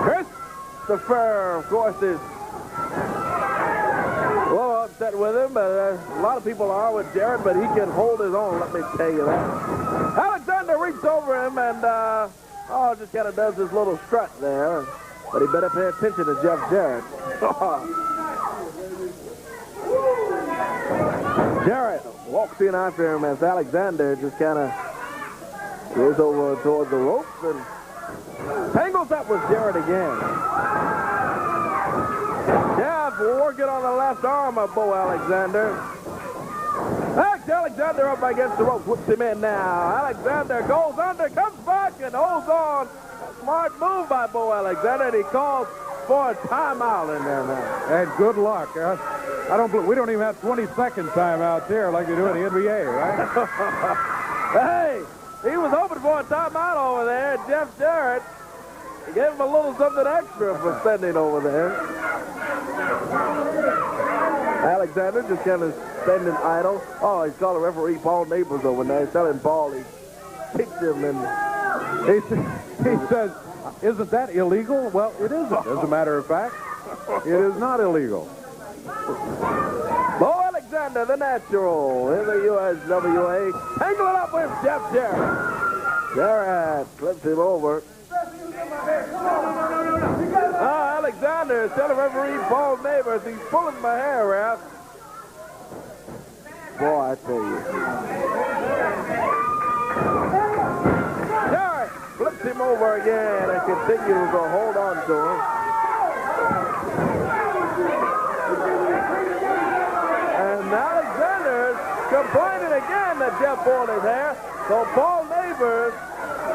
Speaker 2: Christopher, of course, is a little upset with him, but a lot of people are with Jarrett, but he can hold his own, let me tell you that. Alexander reaches over him and, just kind of does this little strut there. But he better pay attention to Jeff Jarrett. Jarrett walks in after him as Alexander just kind of goes over towards the ropes and tangles up with Jarrett again. Jeff working on the left arm of Bo Alexander. Alexander up against the ropes, whips him in now. Alexander goes under, comes back, and holds on. Smart move by Bo Alexander, and he calls for a timeout in there now.
Speaker 1: And good luck. We don't even have 20-second timeout there like they do in the NBA, right?
Speaker 2: Hey, he was hoping for a timeout over there. Jeff Jarrett, he gave him a little something extra for standing over there. Alexander just kind of standing idle. Oh, he's calling referee Paul Neighbors over there. He's telling Paul he kicked him and
Speaker 1: he says, isn't that illegal? Well, it isn't, as a matter of fact. It is not illegal.
Speaker 2: Bo Alexander, the natural, in the USWA. Tangling up with Jeff Jarrett. Jarrett flips him over. Alexander is telling referee Paul Neighbors he's pulling my hair out. Boy, I tell you. Jarrett flips him over again and continues to hold on to him. And Alexander's complaining again that Jeff pulled his hair. So Paul Neighbors,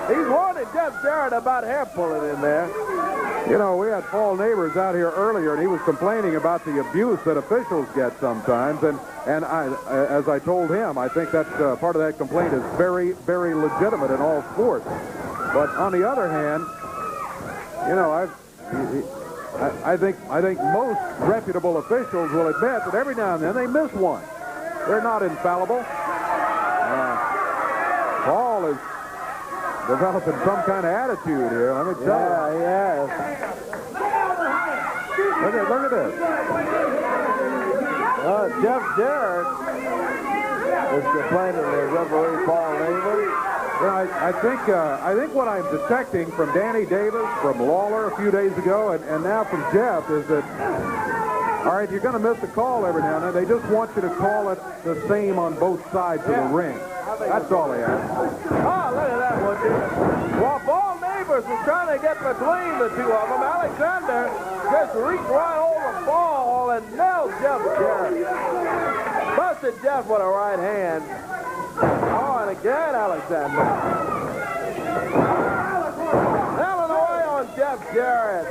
Speaker 2: he's warning Jeff Jarrett about hair pulling in there.
Speaker 1: You know, we had Paul Neighbors out here earlier, and he was complaining about the abuse that officials get sometimes. And as I told him, I think that part of that complaint is very, very legitimate in all sports. But on the other hand, you know, I think most reputable officials will admit that every now and then they miss one. They're not infallible. Paul is developing some kind of attitude here. Let me tell you.
Speaker 2: Yeah, he has.
Speaker 1: Look at this.
Speaker 2: Jeff Jarrett is complaining to referee Paul Neighbors.
Speaker 1: Yeah, I think what I'm detecting from Danny Davis, from Lawler a few days ago, and now from Jeff is that, all right, you're going to miss a call every now and then. They just want you to call it the same on both sides of the ring. That's all they ask.
Speaker 2: Oh, look at that one, dude. While Paul Neighbors was trying to get between the two of them, Alexander just reached right over the ball and nailed Jeff Jarrett. Busted Jeff with a right hand. Oh, and again, Alexander. Nailing away on Jeff Jarrett.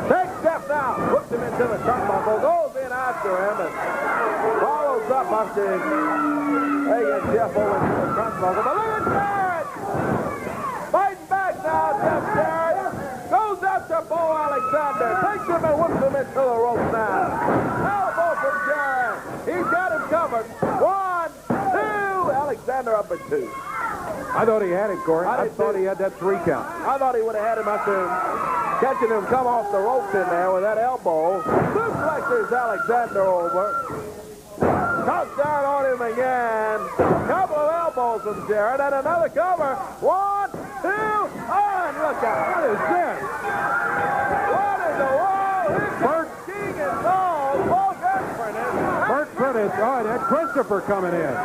Speaker 2: Takes Jeff now. Hooks him into the turnbuckle. Goes in after him and follows up after taking Jeff over to the turnbuckle. But look at Jarrett. Fighting back now, Jeff Jarrett. Goes after Bo Alexander. Takes him and whips him into the ropes now. Elbow from Jarrett. He's got him covered. 1, 2. Alexander up at 2.
Speaker 1: I thought he had him, Corey. I thought he had that 3 count.
Speaker 2: I thought he would have had him after catching him come off the ropes in there with that elbow. Suplexes Alexander over. Comes down on him again. Couple of elbows from Jarrett and another cover. 1, 2, and look out.
Speaker 1: What is this?
Speaker 2: What in the world? Bert King and Dog. Falk and Prentice.
Speaker 1: Bert Prentice. Oh, and Christopher coming in.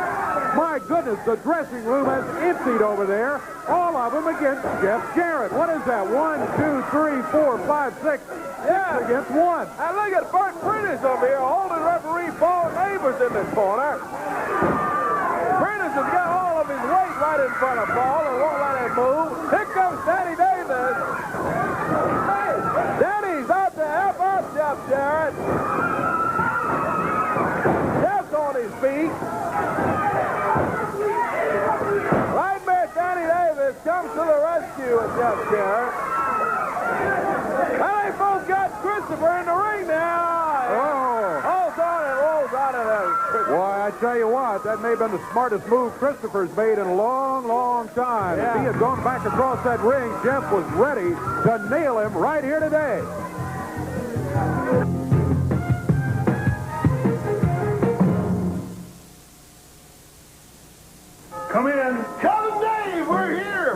Speaker 1: My goodness, the dressing room has emptied over there. All of them against Jeff Jarrett. What is that? 1, 2, 3, 4, 5, 6.
Speaker 2: Yeah.
Speaker 1: Against 1.
Speaker 2: And look at Bert Prentice over here holding referee Paul Neighbors in the corner. Prentice has got all of his weight right in front of Paul and won't let him move. Here comes Danny Davis. Danny's out to help out Jeff Jarrett. Jeff's on his feet. Nightmare Danny Davis comes to the rescue of Jeff Jarrett. And they both got Christopher in the ring now. Holds on and rolls out of there.
Speaker 1: Why, I tell you what, that may have been the smartest move Christopher's made in a long, long time.
Speaker 2: Yeah.
Speaker 1: If he had gone back across that ring, Jeff was ready to nail him right here today.
Speaker 10: Come in. Cousin Dave, we're here.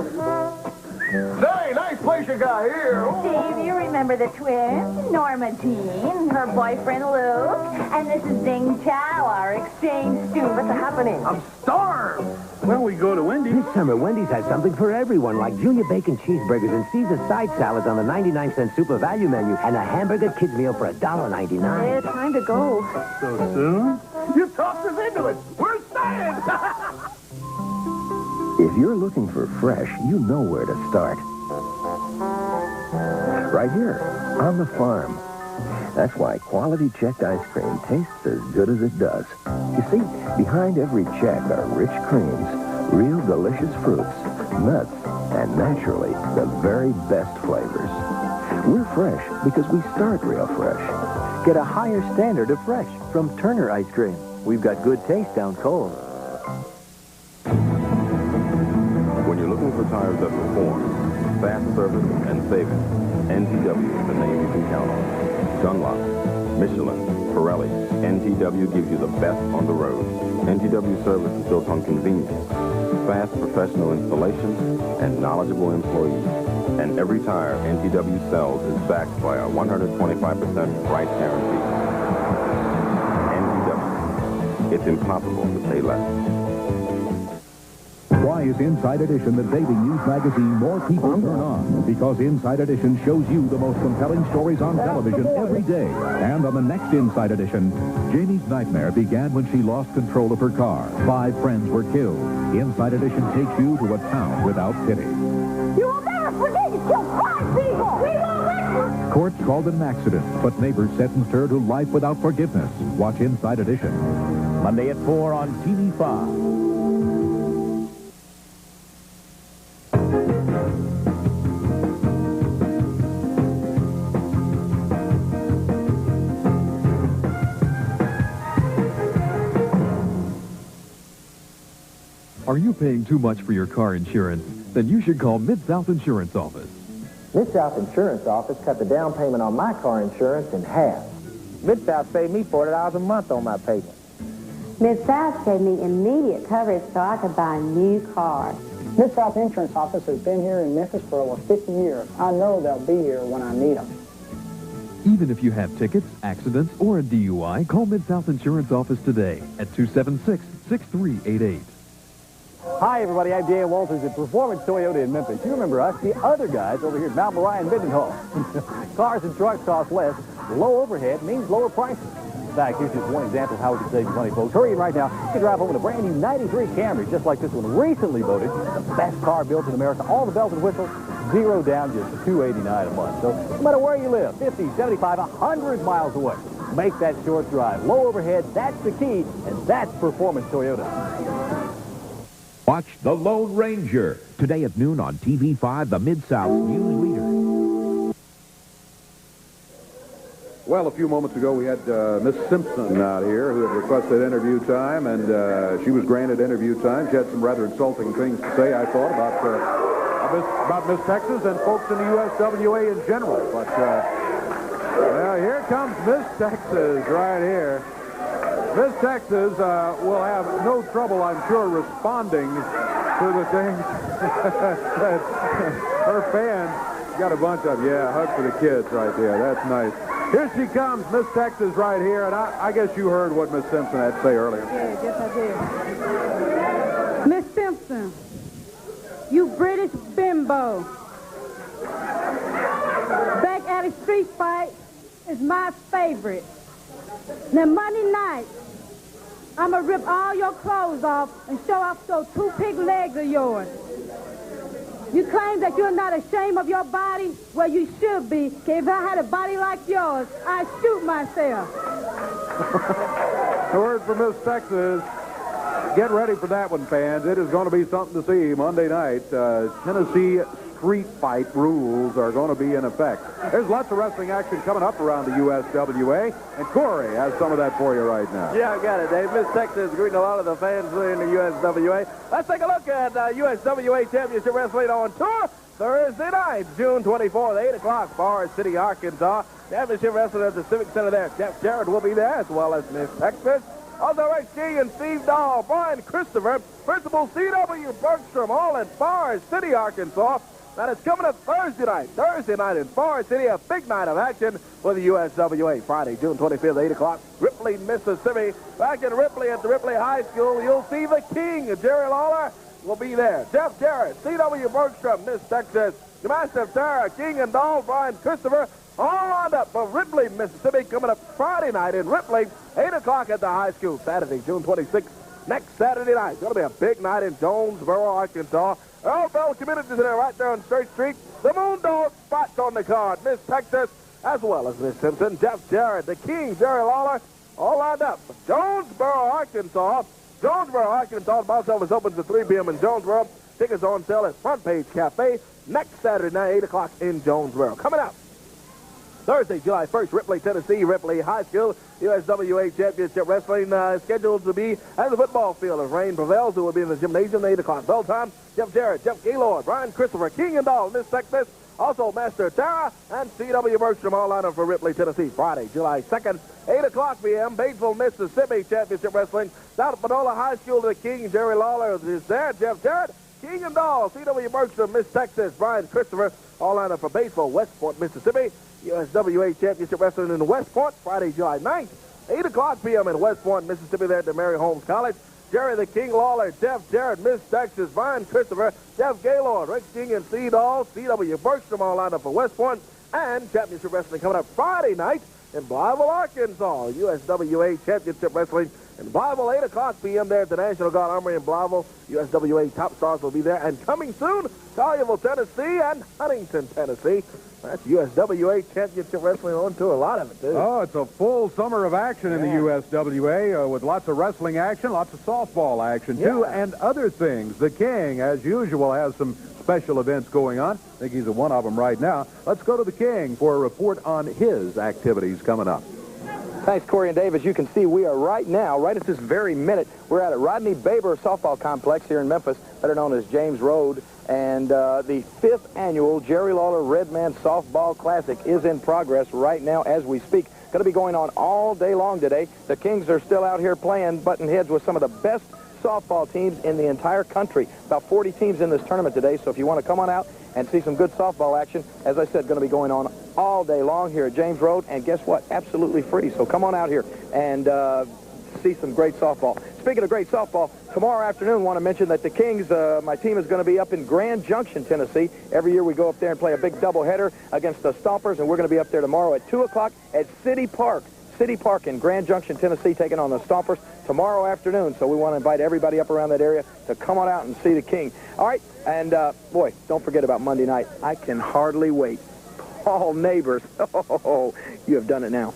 Speaker 10: Dave, nice place you got here.
Speaker 14: Dave, you remember the twins? Norma Jean, her boyfriend Luke, and this is Ding Chow, our exchange student. What's happening?
Speaker 10: I'm starved.
Speaker 4: Well, we go to Wendy's. This summer, Wendy's has something for everyone, like junior bacon cheeseburgers and Caesar side salads on the 99-cent super value menu, and a hamburger kids meal for $1.99.
Speaker 14: Yeah, time to go.
Speaker 10: So soon? You talked us into it. We're staying.
Speaker 8: If you're looking for fresh, you know where to start. Right here, on the farm. That's why quality checked ice cream tastes as good as it does. You see, behind every check are rich creams, real delicious fruits, nuts, and naturally, the very best flavors. We're fresh because we start real fresh.
Speaker 7: Get a higher standard of fresh from Turner Ice Cream. We've got good taste down cold.
Speaker 17: When you're looking for tires that perform, fast service, and savings, NTW is the name you can count on. Dunlop, Michelin, Pirelli, NTW gives you the best on the road. NTW service is built on convenience, fast professional installation, and knowledgeable employees. And every tire NTW sells is backed by a 125% price guarantee. NTW. It's impossible to pay less.
Speaker 19: Why is Inside Edition the daily news magazine more people turn on? Because Inside Edition shows you the most compelling stories on television every day. And on the next Inside Edition, Jamie's nightmare began when she lost control of her car. 5 friends were killed. Inside Edition takes you to a town without pity.
Speaker 16: You will never forget you killed 5 people! We won't let you!
Speaker 19: Courts called it an accident, but neighbors sentenced her to life without forgiveness. Watch Inside Edition.
Speaker 18: Monday at 4 on TV5.
Speaker 3: Are you paying too much for your car insurance? Then you should call Mid-South Insurance Office.
Speaker 13: Mid-South Insurance Office cut the down payment on my car insurance in half.
Speaker 5: Mid-South saved me $40 a month on my payment.
Speaker 6: Mid-South gave me immediate coverage so I could buy a new car.
Speaker 20: Mid-South Insurance Office has been here in Memphis for over 50 years. I know they'll be here when I need them.
Speaker 3: Even if you have tickets, accidents, or a DUI, call Mid-South Insurance Office today at 276-6388.
Speaker 22: Hi, everybody. I'm Dan Walters at Performance Toyota in Memphis. You remember us, the other guys over here at Mount Moriah and Mendenhall. Cars and trucks cost less. Low overhead means lower prices. In fact, here's just one example of how we can save you money, folks. Hurry in right now. You can drive home in a brand new 93 Camry, just like this one, recently voted the best car built in America. All the bells and whistles, zero down, just $289 a month. So no matter where you live, 50, 75, 100 miles away, make that short drive. Low overhead, that's the key, and that's Performance Toyota.
Speaker 19: Watch The Lone Ranger today at noon on TV5, the Mid-South News Leader.
Speaker 1: Well, a few moments ago, we had Miss Simpson out here who had requested interview time, and she was granted interview time. She had some rather insulting things to say, I thought, about Miss Texas and folks in the USWA in general. But, well, here comes Miss Texas right here. Miss Texas will have no trouble, I'm sure, responding to the things that her fans got a bunch of. Yeah, hug for the kids right there. That's nice. Here she comes, Miss Texas right here, and I guess you heard what Miss Simpson had to say earlier.
Speaker 23: Yeah, yes, I did. Miss Simpson, you British bimbo. Back at a street fight is my favorite. Now, Monday night, I'm going to rip all your clothes off and show off those two pig legs of yours. You claim that you're not ashamed of your body? Well, you should be. 'Cause if I had a body like yours, I'd shoot myself.
Speaker 1: The word from Miss Texas. Get ready for that one, fans. It is going to be something to see Monday night. Tennessee street fight rules are going to be in effect. There's lots of wrestling action coming up around the USWA, and Corey has some of that for you right now.
Speaker 2: Yeah, I got it, Dave. Miss Texas greeting a lot of the fans in the USWA. Let's take a look at USWA Championship Wrestling on tour Thursday night, June 24th, 8 o'clock, Forest City, Arkansas. Championship Wrestling at the Civic Center there. Jeff Jarrett will be there, as well as Miss Texas. Also, Rex King and Steve Dahl, Brian Christopher, Principal C.W. Bergstrom, all in Forest City, Arkansas. That is coming up Thursday night in Forest City, a big night of action for the USWA. Friday, June 25th, 8 o'clock, Ripley, Mississippi. Back in Ripley at the Ripley High School, you'll see the King, Jerry Lawler, will be there. Jeff Jarrett, C.W. Bergstrom, Miss Texas, the Master of Terror, King and Dahl, Brian Christopher, all lined up for Ripley, Mississippi, coming up Friday night in Ripley, 8 o'clock at the high school. Saturday, June 26th, next Saturday night. It's going to be a big night in Jonesboro, Arkansas. Earl Bell Community Center right there on Church Street. The Moondog spots on the card. Miss Texas, as well as Miss Simpson, Jeff Jarrett, the King, Jerry Lawler, all lined up. Jonesboro, Arkansas. Jonesboro, Arkansas. The box office opens at 3 p.m. in Jonesboro. Tickets on sale at Front Page Cafe next Saturday night, 8 o'clock in Jonesboro. Coming up Thursday, July 1st, Ripley, Tennessee, Ripley High School, USWA Championship Wrestling scheduled to be at the football field. If rain prevails, it will be in the gymnasium at 8 o'clock. Bell time, Jeff Jarrett, Jeff Gaylord, Brian Christopher, King and Dahl, Miss Texas, also Master Tara, and C.W. Bergstrom, all lined up for Ripley, Tennessee. Friday, July 2nd, 8 o'clock p.m., Batesville, Mississippi, Championship Wrestling. Down at Panola High School, the King, Jerry Lawler is there, Jeff Jarrett, King and Dahl, C.W. Bergstrom, Miss Texas, Brian Christopher, all lined up for Batesville, Westport, Mississippi. USWA Championship Wrestling in West Point, Friday, July 9th, 8 o'clock p.m. in West Point, Mississippi, there at the Mary Holmes College. Jerry the King Lawler, Jeff Jarrett, Miss Texas, Brian Christopher, Jeff Gaylord, Rick King and C. Dahl, C.W. Bergstrom, all lined up for West Point. And Championship Wrestling coming up Friday night in Blytheville, Arkansas. USWA Championship Wrestling in Blytheville, 8 o'clock p.m. there at the National Guard Armory in Blytheville. USWA Top Stars will be there. And coming soon, Collierville, Tennessee and Huntington, Tennessee. That's USWA Championship Wrestling on tour. A lot of it, too.
Speaker 1: Oh, it's a full summer of action in the USWA with lots of wrestling action, lots of softball action, too, and other things. The King, as usual, has some special events going on. I think he's at one of them right now. Let's go to the King for a report on his activities coming up.
Speaker 13: Thanks, Corey and Dave. As you can see, we are right now, right at this very minute, we're at a Rodney Baber softball complex here in Memphis, better known as James Road. And the 5th annual Jerry Lawler Redman Softball Classic is in progress right now as we speak. Going to be going on all day long today. The Kings are still out here playing, button heads with some of the best softball teams in the entire country. About 40 teams in this tournament today, so if you want to come on out and see some good softball action, as I said, going to be going on all day long here at James Road, and guess what? Absolutely free. So come on out here and see some great softball. Speaking of great softball, tomorrow afternoon, I want to mention that the Kings, my team is going to be up in Grand Junction, Tennessee. Every year we go up there and play a big doubleheader against the Stompers, and we're going to be up there tomorrow at 2 o'clock at City Park in Grand Junction, Tennessee, taking on the Stompers tomorrow afternoon. So we want to invite everybody up around that area to come on out and see the King. All right, and boy, don't forget about Monday night. I can hardly wait. Paul Neighbors, oh, you have done it now.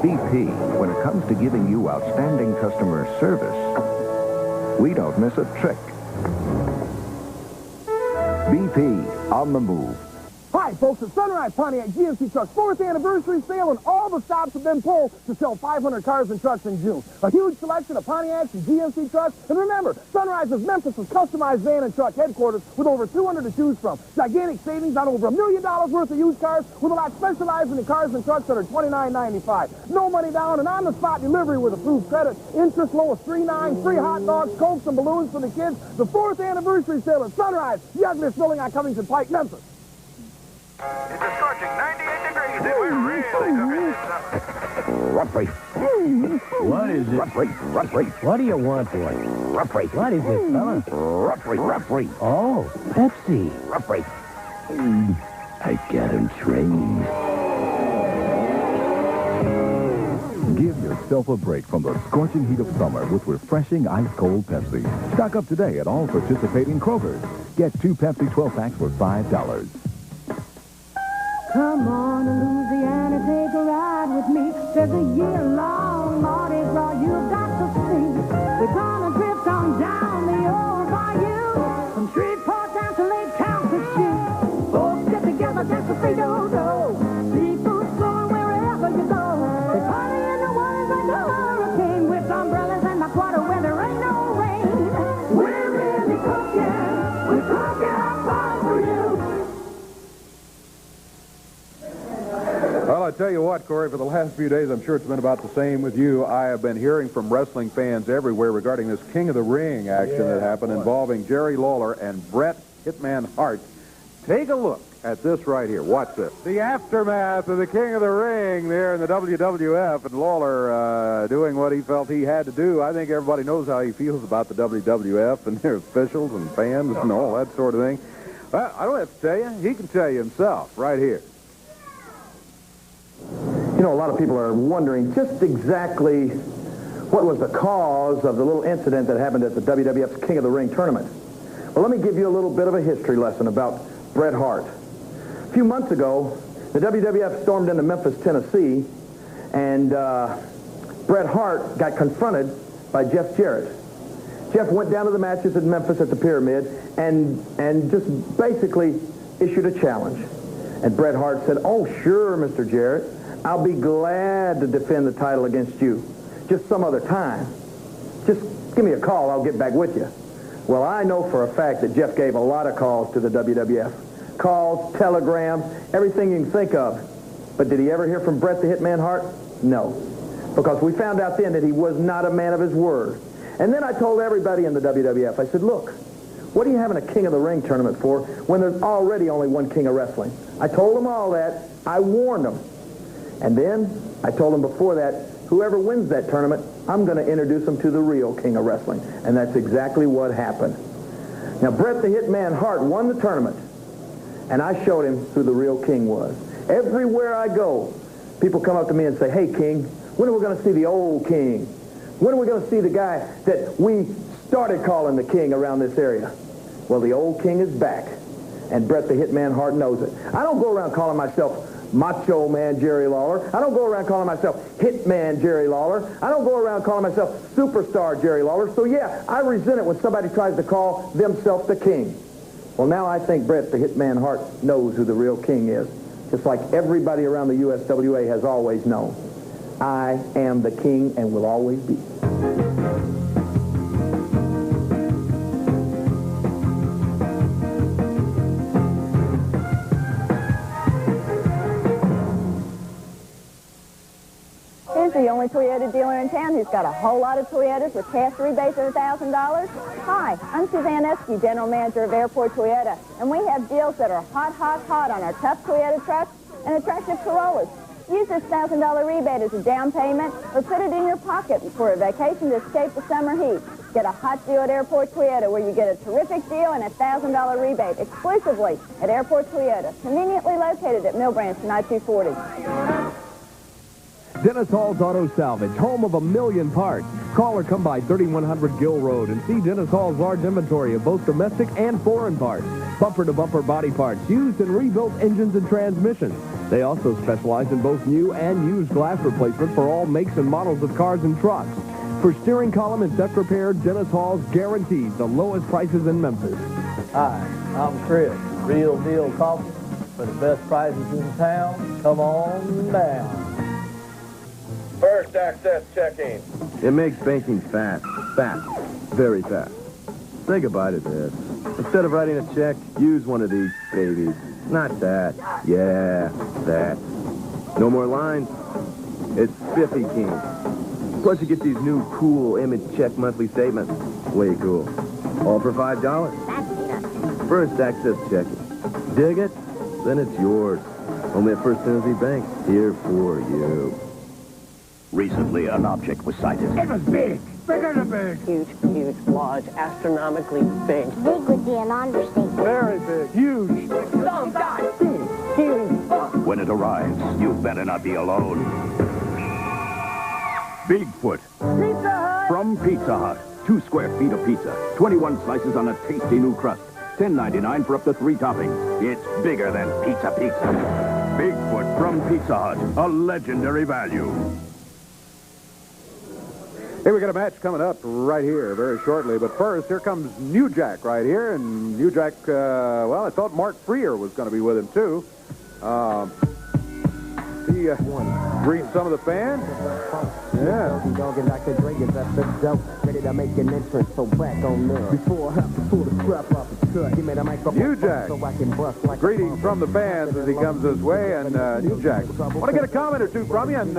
Speaker 11: BP, when it comes to giving you outstanding customer service, we don't miss a trick. BP, on the move.
Speaker 7: Hi, folks, it's Sunrise Pontiac GMC Trucks 4th anniversary sale, and all the stops have been pulled to sell 500 cars and trucks in June. A huge selection of Pontiacs and GMC trucks. And remember, Sunrise is Memphis' customized van and truck headquarters with over 200 to choose from. Gigantic savings on over $1 million worth of used cars, with a lot specializing in cars and trucks that are $29.95. No money down and on-the-spot delivery with approved credit. Interest low as 3.9, free hot dogs, cokes, and balloons for the kids. The 4th anniversary sale at Sunrise, the ugliest building on Covington Pike, Memphis.
Speaker 16: It's a scorching 98 degrees, and we're really cooking this up.
Speaker 4: Ruffy.
Speaker 12: What is it?
Speaker 4: Ruffy.
Speaker 12: What do you want, boy?
Speaker 4: Ruffy.
Speaker 12: What is it, fella?
Speaker 4: Ruffy.
Speaker 12: Oh, Pepsi.
Speaker 4: Ruffy. I got him trained.
Speaker 19: Give yourself a break from the scorching heat of summer with refreshing ice-cold Pepsi. Stock up today at all participating Krogers. Get 2 Pepsi 12-packs for $5.
Speaker 23: Come on to Louisiana, take a ride with me. There's a year-long Mardi Gras you've got to see. We're gonna drift on down the old bayou, from Shreveport down to Lake Calcasieu. Folks get together, dance the free-do-do. Seafood flowing wherever you go. They party in the waters like a hurricane, with umbrellas and hot water when there ain't no rain. We're really cooking. We're cooking up fun for you.
Speaker 1: Well, I tell you what, Corey, for the last few days, I'm sure it's been about the same with you. I have been hearing from wrestling fans everywhere regarding this King of the Ring action that happened involving Jerry Lawler and Bret Hitman Hart. Take a look at this right here. Watch this. The aftermath of the King of the Ring there in the WWF, and Lawler doing what he felt he had to do. I think everybody knows how he feels about the WWF and their officials and fans and all that sort of thing. Well, I don't have to tell you. He can tell you himself right here.
Speaker 13: You know, a lot of people are wondering just exactly what was the cause of the little incident that happened at the WWF's King of the Ring tournament. Well, let me give you a little bit of a history lesson about Bret Hart. A few months ago, the WWF stormed into Memphis, Tennessee, and Bret Hart got confronted by Jeff Jarrett. Jeff went down to the matches in Memphis at the Pyramid and just basically issued a challenge. And Bret Hart said, "Oh, sure, Mr. Jarrett. I'll be glad to defend the title against you. Just some other time. Just give me a call. I'll get back with you." Well, I know for a fact that Jeff gave a lot of calls to the WWF. Calls, telegrams, everything you can think of. But did he ever hear from Bret the Hitman Hart? No. Because we found out then that he was not a man of his word. And then I told everybody in the WWF, I said, look, what are you having a King of the Ring tournament for when there's already only one King of Wrestling? I told them all that. I warned them. And then I told them before that, whoever wins that tournament, I'm going to introduce them to the real King of Wrestling. And that's exactly what happened. Now, Bret the Hitman Hart won the tournament, and I showed him who the real king was. Everywhere I go, People come up to me and say, hey, King, when are we going to see the old King? When are we going to see the guy that we started calling the King around this area? Well, the old King is back, and Bret the Hitman Hart knows it. I don't go around calling myself Macho Man Jerry Lawler. I don't go around calling myself Hitman Jerry Lawler. I don't go around calling myself Superstar Jerry Lawler. So, yeah, I resent it when somebody tries to call themselves the King. Well, now I think Bret the Hitman Hart knows who the real King is, just like everybody around the USWA has always known. I am the King and will always be.
Speaker 14: Here's the only Toyota dealer in town who's got a whole lot of Toyotas with cash rebates of $1,000. Hi, I'm Suzanne Esky, General Manager of Airport Toyota, and we have deals that are hot, hot, hot on our tough Toyota trucks and attractive Corollas. Use this $1,000 rebate as a down payment or put it in your pocket for a vacation to escape the summer heat. Get a hot deal at Airport Toyota where you get a terrific deal and a $1,000 rebate exclusively at Airport Toyota, conveniently located at Mill Branch and I-240.
Speaker 9: Dennis Hall's Auto Salvage, home of 1,000,000 parts. Call or come by 3100 Gill Road and see Dennis Hall's large inventory of both domestic and foreign parts. Bumper-to-bumper body parts, used and rebuilt engines and transmissions. They also specialize in both new and used glass replacement for all makes and models of cars and trucks. For steering column and deck repair, Dennis Hall's guarantees the lowest prices in Memphis.
Speaker 15: Hi, I'm Chris. Real deal coffee for the best prices in town. Come on down.
Speaker 17: First access checking. It makes banking fast. Fast. Very fast. Say goodbye to this. Instead of writing a check, use one of these babies. Not that. Yeah, that. No more lines. It's Spiffy King. Plus you get these new cool image check monthly statements. Way cool. All for $5. First access checking. Dig it? Then it's yours. Only at First Tennessee Bank. Here for you.
Speaker 12: Recently, an object was sighted.
Speaker 16: It was big. Bigger than big.
Speaker 21: Huge, huge, large, astronomically big.
Speaker 24: Big would be an understatement.
Speaker 16: Very big. Huge.
Speaker 21: Oh, God, big, huge.
Speaker 12: When it arrives, you better not be alone. Bigfoot.
Speaker 24: Pizza Hut.
Speaker 12: From Pizza Hut. 2 square feet of pizza. 21 slices on a tasty new crust. $10.99 for up to 3 toppings. It's bigger than pizza. Bigfoot from Pizza Hut. A legendary value.
Speaker 1: Hey, we got a match coming up right here very shortly. But first, here comes New Jack right here. And New Jack, well, I thought Mark Frear was going to be with him, too. He greets some of the fans. Yeah. New Jack. Greetings from the fans as he comes this way. And New Jack, want to get a comment or two from you. And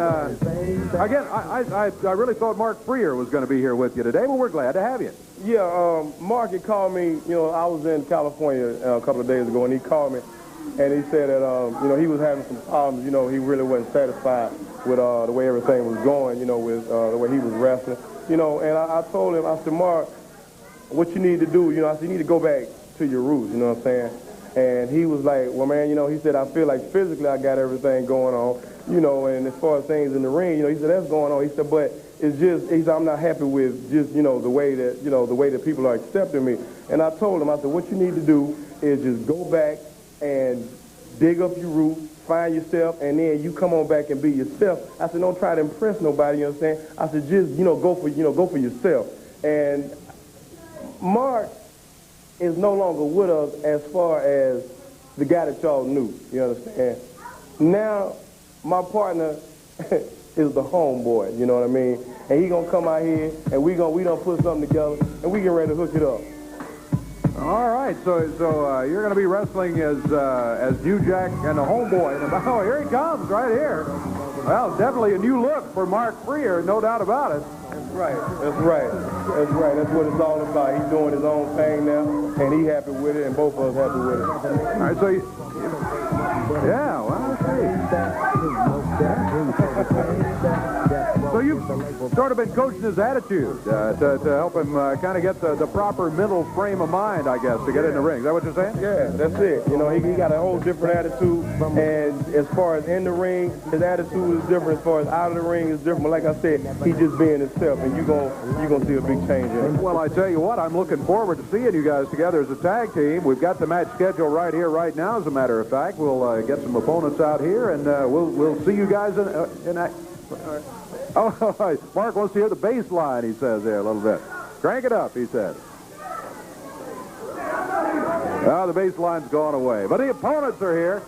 Speaker 1: again, I really thought Mark Frear was going to be here with you today. Well, we're glad to have you.
Speaker 2: Yeah, Mark had called me. You know, I was in California a couple of days ago, and he called me. And he said that, you know, he was having some problems. You know, he really wasn't satisfied with the way everything was going, you know, with the way he was wrestling. You know, and I told him, I said, Mark, what you need to do, you know, I said, you need to go back to your roots, you know what I'm saying? And he was like, well, man, you know, he said, I feel like physically I got everything going on, you know, and as far as things in the ring, you know, he said, that's going on. He said, but it's just, he said, I'm not happy with just, you know, the way that people are accepting me. And I told him, I said, what you need to do is just go back and dig up your roots, find yourself, and then you come on back and be yourself. I said, don't try to impress nobody, you know what I'm saying? I said, just, you know, go for yourself. And Mark is no longer with us as far as the guy that y'all knew, you understand? Now, my partner is the homeboy, you know what I mean? And he gonna come out here, and we done put something together, and we get ready to hook it up.
Speaker 1: All right, so you're going to be wrestling as New Jack and the Homeboy. Oh, here he comes, right here. Well, definitely a new look for Mark Frear, no doubt about it.
Speaker 2: That's right. That's what it's all about. He's doing his own thing now, and he happy with it, and both of us happy with it.
Speaker 1: All right, so yeah, well, let's see. So you've sort of been coaching his attitude to help him kind of get the proper mental frame of mind, I guess, to get in the ring. Is that what you're saying?
Speaker 5: Yeah, that's it. You know, he got a whole different attitude. And as far as in the ring, his attitude is different. As far as out of the ring, is different. But like I said, he's just being himself, and you're gonna see a big change in him.
Speaker 1: Well, I tell you what, I'm looking forward to seeing you guys together as a tag team. We've got the match schedule right here, right now, as a matter of fact. We'll get some opponents out here, and we'll see you guys in that. Oh, Mark wants to hear the bass line, he says there a little bit. Crank it up, he said. Oh, the bass line's gone away. But the opponents are here.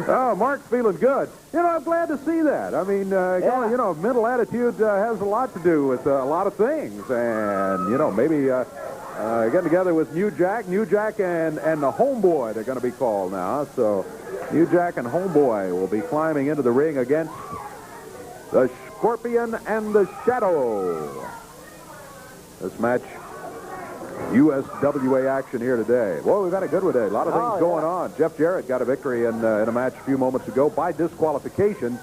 Speaker 1: Oh, Mark's feeling good. You know, I'm glad to see that. I mean, you know, mental attitude has a lot to do with a lot of things. And, you know, maybe getting together with New Jack and the Homeboy, they're going to be called now. So New Jack and Homeboy will be climbing into the ring against the Scorpion and the Shadow. This match, USWA action here today. Well, we've had a good one today. A lot of things going on. Jeff Jarrett got a victory in a match a few moments ago by disqualification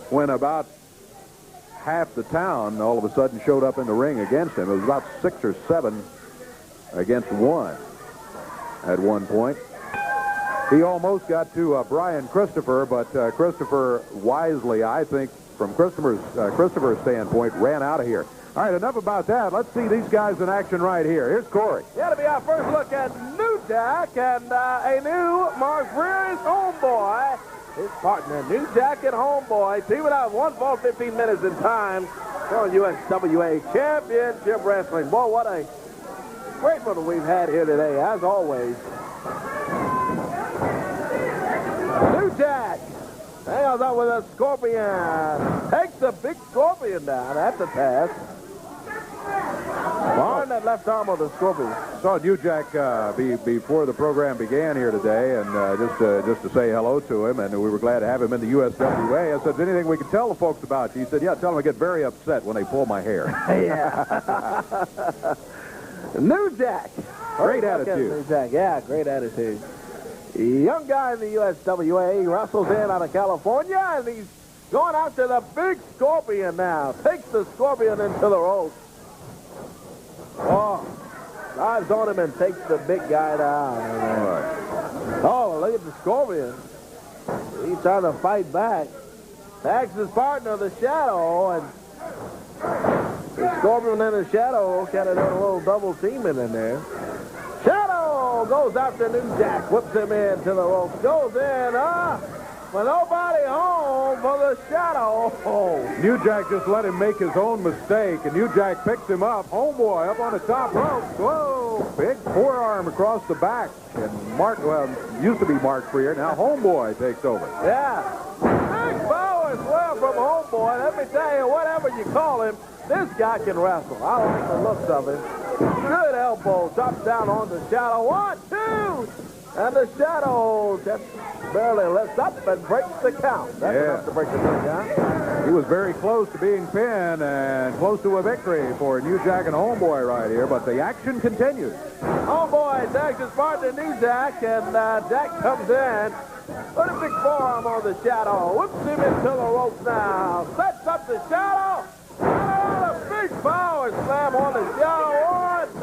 Speaker 1: when about half the town all of a sudden showed up in the ring against him. It was about 6 or 7 against 1 at one point. He almost got to Brian Christopher, but Christopher wisely, I think, from Christopher's standpoint, ran out of here. All right, enough about that. Let's see these guys in action right here. Here's Corey.
Speaker 2: Yeah, to be our first look at New Jack and a new Mark Frear's Homeboy. His partner, New Jack and Homeboy, teaming out 1 ball, 15 minutes in time for USWA Championship Wrestling. Boy, what a great one we've had here today, as always. New Jack hangs out with a Scorpion. Takes the big Scorpion down. That's a task. On that left arm of the Scorpion.
Speaker 1: Saw New Jack before the program began here today, and just to say hello to him, and we were glad to have him in the USWA. I said, anything we can tell the folks about you? He said, yeah, tell them I get very upset when they pull my hair.
Speaker 2: Yeah. New Jack.
Speaker 1: Great attitude.
Speaker 2: New Jack, yeah, great attitude. Young guy in the USWA. He wrestles in out of California, and he's going after the big Scorpion now. Takes the Scorpion into the ropes. Oh, dives on him and takes the big guy down. Oh, look at the Scorpion. He's trying to fight back. Tags his partner, the Shadow, and the Scorpion and the Shadow kind of doing a little double teaming in there. Shadow goes after New Jack, whips him into the ropes, goes in, with nobody home for the Shadow.
Speaker 1: New Jack just let him make his own mistake, and New Jack picks him up. Homeboy up on the top rope. Whoa, big forearm across the back. And Mark, well, used to be Mark Frear, now Homeboy takes over.
Speaker 2: Yeah, big power slam from Homeboy. Let me tell you, whatever you call him, this guy can wrestle. I like the looks of him. Good elbow, drops down on the Shadow. 1, 2, and the Shadow just barely lifts up and breaks the count. That's enough to break the count.
Speaker 1: He was very close to being pinned and close to a victory for New Jack and Homeboy right here, but the action continues.
Speaker 2: Homeboy tags his partner, New Jack, and Jack comes in. Put a big forearm on the Shadow. Whips him into the ropes now. Sets up the Shadow. And a big power slam on the Shadow.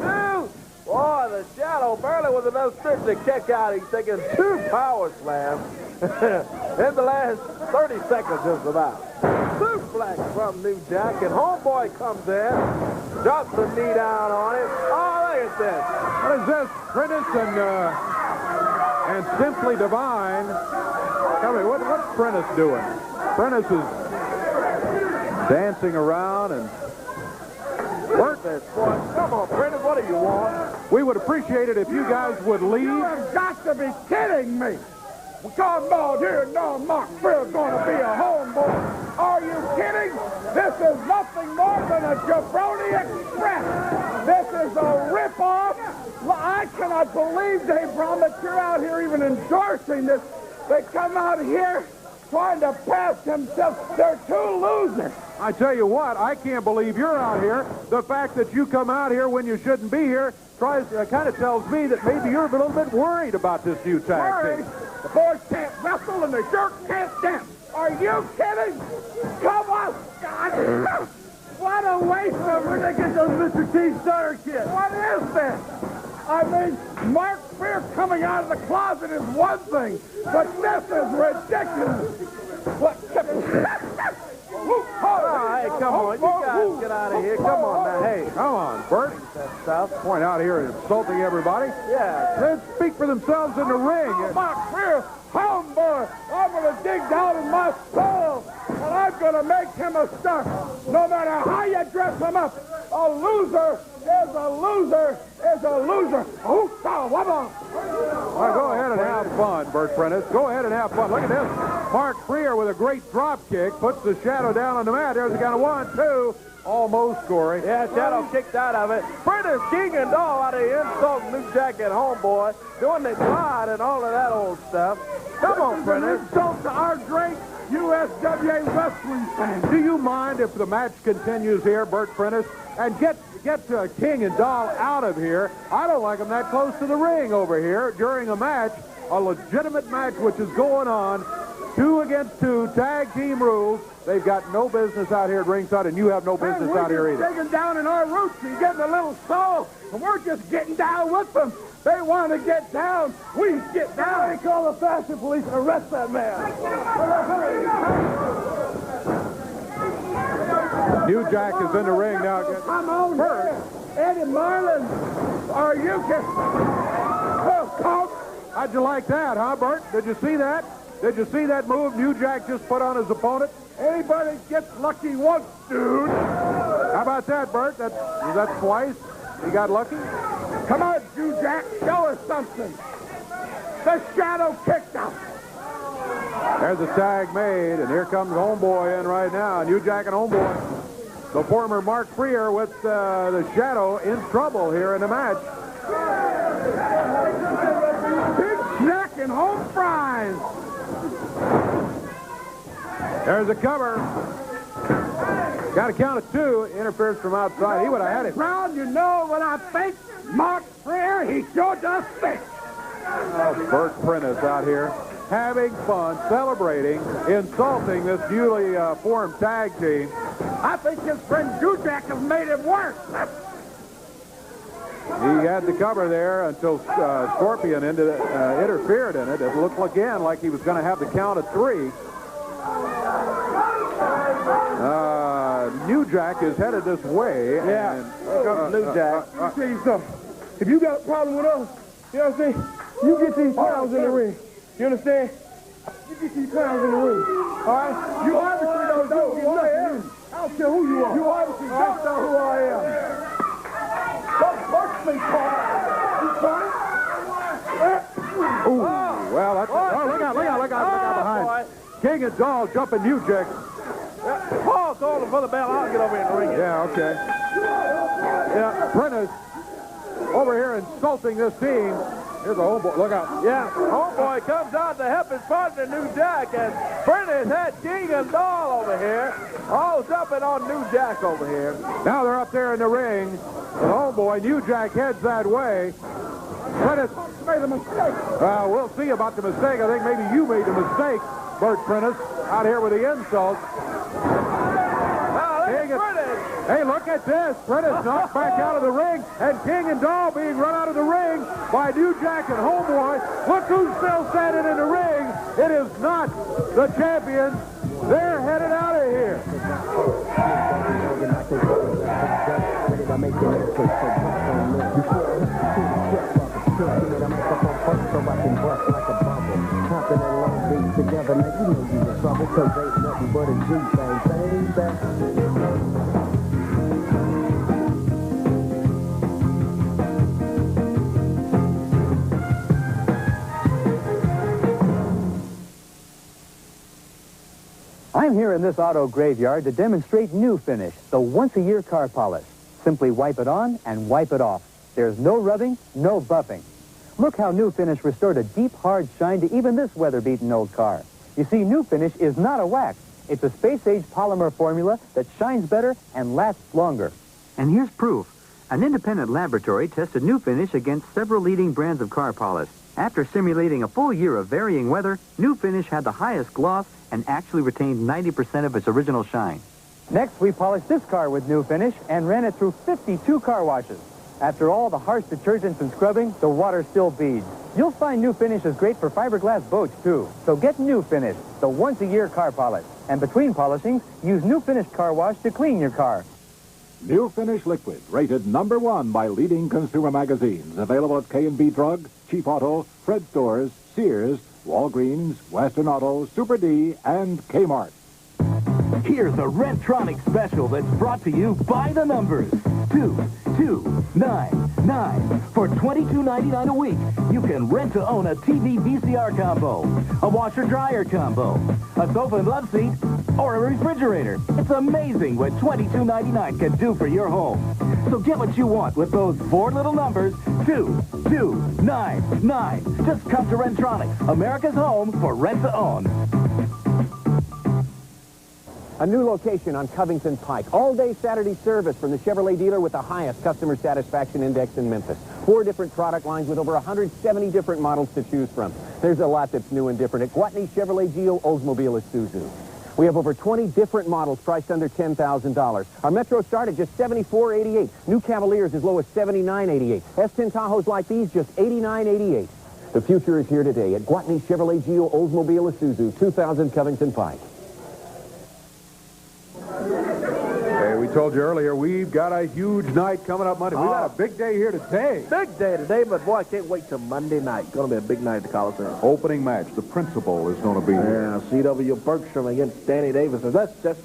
Speaker 2: 1, 2. Boy, the Shadow barely with enough strength to kick out. He's taking 2 power slams in the last 30 seconds just about. Suplex from New Jack, and Homeboy comes in, drops the knee down on it. Oh, look at this.
Speaker 1: What is this? Prentice and Simply Divine. Tell me, what's Prentice doing? Prentice is dancing around and
Speaker 2: work this, boy. Come on, Prentice, what do you want?
Speaker 1: We would appreciate it if you guys would leave.
Speaker 8: You have got to be kidding me. We're talking about here now, Mark Frear's going to be a homeboy. Are you kidding? This is nothing more than a Jabroni Express. This is a rip-off. I cannot believe, Dave Brown, that you're out here even endorsing this. They come out here trying to pass themselves. They're 2 losers.
Speaker 1: I tell you what, I can't believe you're out here. The fact that you come out here when you shouldn't be here kind of tells me that maybe you're a little bit worried about this new tag team.
Speaker 8: The boys can't wrestle and the jerk can't dance. Are you kidding? Come on, God! What a waste of... Where'd they get those Mr. T starter kits? What is this? I mean, Mark Frear coming out of the closet is one thing, but this is ridiculous. What?
Speaker 2: Oh, hey, come on. You guys get out of here. Come on now. Hey,
Speaker 1: come on, Bert.
Speaker 2: That stuff.
Speaker 1: Point out here insulting everybody.
Speaker 2: Yeah.
Speaker 1: They speak for themselves in the ring.
Speaker 8: Mark Frear, homeboy, I'm going to dig down in my soul, and I'm going to make him a star. No matter how you dress him up, a loser is a loser is a loser. Oh, what on?
Speaker 1: Well, go ahead and have fun, Bert Prentice. Go ahead and have fun. Look at this. Mark Frear with a great drop kick puts the Shadow down on the mat. There's a count of 1, 2. Almost, Corey.
Speaker 2: Yeah, Shadow kicked out of it. Prentice, King, and Doll out of here insulting New Jack and Homeboy, doing the glide and all of that old stuff. Come on, Prentice.
Speaker 8: Insult to our great USWA wrestling fans.
Speaker 1: Do you mind if the match continues here, Bert Prentice? And get King and Doll out of here. I don't like them that close to the ring over here during a match, a legitimate match which is going on. 2 against 2, tag team rules. They've got no business out here at ringside, and you have no business out here either.
Speaker 8: We're just digging down in our roots and getting a little soul, and we're just getting down with them. They want to get down. We get down. They call the fashion police and arrest that man.
Speaker 1: New Jack is in the ring now.
Speaker 8: Come on, Bert. Eddie Marlin, are you kidding? Oh, Falk.
Speaker 1: How'd you like that, huh, Bert? Did you see that? Did you see that move New Jack just put on his opponent?
Speaker 8: Anybody gets lucky once, dude.
Speaker 1: How about that, Bert? Was that twice? He got lucky?
Speaker 8: Come on, New Jack. Show us something. The Shadow kicked out.
Speaker 1: There's a tag made, and here comes Homeboy in right now. New Jack and Homeboy. The former Mark Frear with the Shadow in trouble here in the match.
Speaker 8: Big Jack and home fries.
Speaker 1: There's a cover. Got a count of 2. Interference from outside. He would have had it.
Speaker 8: Brown, you know what I think? Mark Frear, he sure does think.
Speaker 1: Oh, Bert Prentice out here having fun, celebrating, insulting this newly formed tag team.
Speaker 8: I think his friend Dudek has made it worse.
Speaker 1: He had the cover there until Scorpion interfered in it. It looked again like he was going to have the count of 3. New Jack is headed this way.
Speaker 8: Yeah.
Speaker 1: And,
Speaker 8: Here comes New Jack. Let me tell you something. If you got a problem with us, you know what I'm saying? You get these clowns in the ring. You understand? You get these clowns in the ring. All right? You obviously don't know who I am. I don't care who you are. You obviously don't know who I am. Don't bust me, Paul. You trying?
Speaker 1: Ooh, well, that's... look out behind.
Speaker 2: Boy.
Speaker 1: King and Doll jumping New Jack.
Speaker 2: Paul called him for the bell. I'll get over here and ring it.
Speaker 1: Yeah, okay. Yeah, Prentice over here insulting this team. Here's a Homeboy. Look out.
Speaker 2: Yeah, Homeboy comes out to help his partner, New Jack, and Prentice had King and Doll over here. All jumping on New Jack over here.
Speaker 1: Now they're up there in the ring. The Homeboy, New Jack heads that way. Prentice
Speaker 8: made a mistake.
Speaker 1: Well, we'll see about the mistake. I think maybe you made the mistake, Bert Prentice, out here with the insult. Hey, look at this. Prentice knocked back out of the ring, and King and Doll being run out of the ring by New Jack and Homeboy. Look who's still standing in the ring. It is not the champions. They're headed out of here.
Speaker 6: Together, now you know you in trouble, cause ain't nothing but a G thing, baby.
Speaker 10: I'm here in this auto graveyard to demonstrate New Finish, the once-a-year car polish. Simply wipe it on and wipe it off. There's no rubbing, no buffing. Look how New Finish restored a deep, hard shine to even this weather-beaten old car. You see, New Finish is not a wax. It's a space-age polymer formula that shines better and lasts longer. And here's proof. An independent laboratory tested New Finish against several leading brands of car polish. After simulating a full year of varying weather, New Finish had the highest gloss and actually retained 90% of its original shine. Next, we polished this car with New Finish and ran it through 52 car washes. After all the harsh detergents and scrubbing, the water still beads. You'll find New Finish is great for fiberglass boats, too. So get New Finish, the once-a-year car polish. And between polishings, use New Finish car wash to clean your car.
Speaker 1: New Finish Liquid, rated #1 by leading consumer magazines. Available at K&B Drug, Cheap Auto, Fred Stores, Sears, Walgreens, Western Auto, Super D, and Kmart.
Speaker 3: Here's a Redtronic special that's brought to you by the numbers. 2299. For $22.99 a week, you can rent to own a TV VCR combo, a washer-dryer combo, a sofa and love seat, or a refrigerator. It's amazing what $22.99 can do for your home. So get what you want with those 4 little numbers, 2299. Just come to Redtronic, America's home for rent to own.
Speaker 7: A new location on Covington Pike. All-day Saturday service from the Chevrolet dealer with the highest customer satisfaction index in Memphis. 4 different product lines with over 170 different models to choose from. There's a lot that's new and different at Gwatney Chevrolet Geo Oldsmobile Isuzu. We have over 20 different models priced under $10,000. Our Metro start at just $74.88. New Cavaliers as low as $79.88. S10 Tahoes like these, just $89.88. The future is here today at Gwatney Chevrolet Geo Oldsmobile Isuzu, 2000 Covington Pike.
Speaker 1: Hey, we told you earlier, we've got a huge night coming up Monday. We got a big day here today.
Speaker 2: Big day today, but boy, I can't wait till Monday night. It's going to be a big night at the Coliseum.
Speaker 1: Opening match. The principal is going to be here.
Speaker 2: Yeah, C.W. Bergstrom against Danny Davis. That's just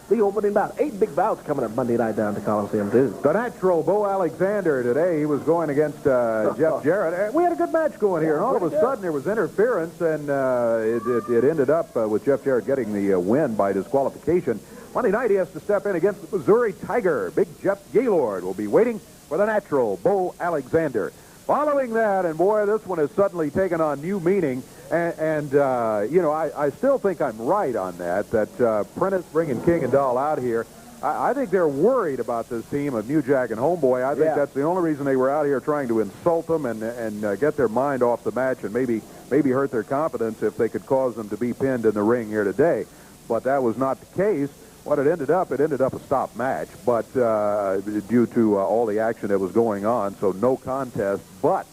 Speaker 2: the opening bout. 8 big bouts coming up Monday night down at the Coliseum, too.
Speaker 1: The natural, Bo Alexander, today, he was going against Jeff Jarrett. We had a good match going here, and all of a sudden there was interference, and it ended up with Jeff Jarrett getting the win by disqualification. Monday night, he has to step in against the Missouri Tiger. Big Jeff Gaylord will be waiting for the natural, Bo Alexander. Following that, and boy, this one has suddenly taken on new meaning, and you know, I still think I'm right on that Prentice bringing King and Dahl out here. I think they're worried about this team of New Jack and Homeboy. I think that's the only reason they were out here, trying to insult them and get their mind off the match and maybe hurt their confidence if they could cause them to be pinned in the ring here today. But that was not the case. What it ended up a stop match, but due to all the action that was going on, so no contest. But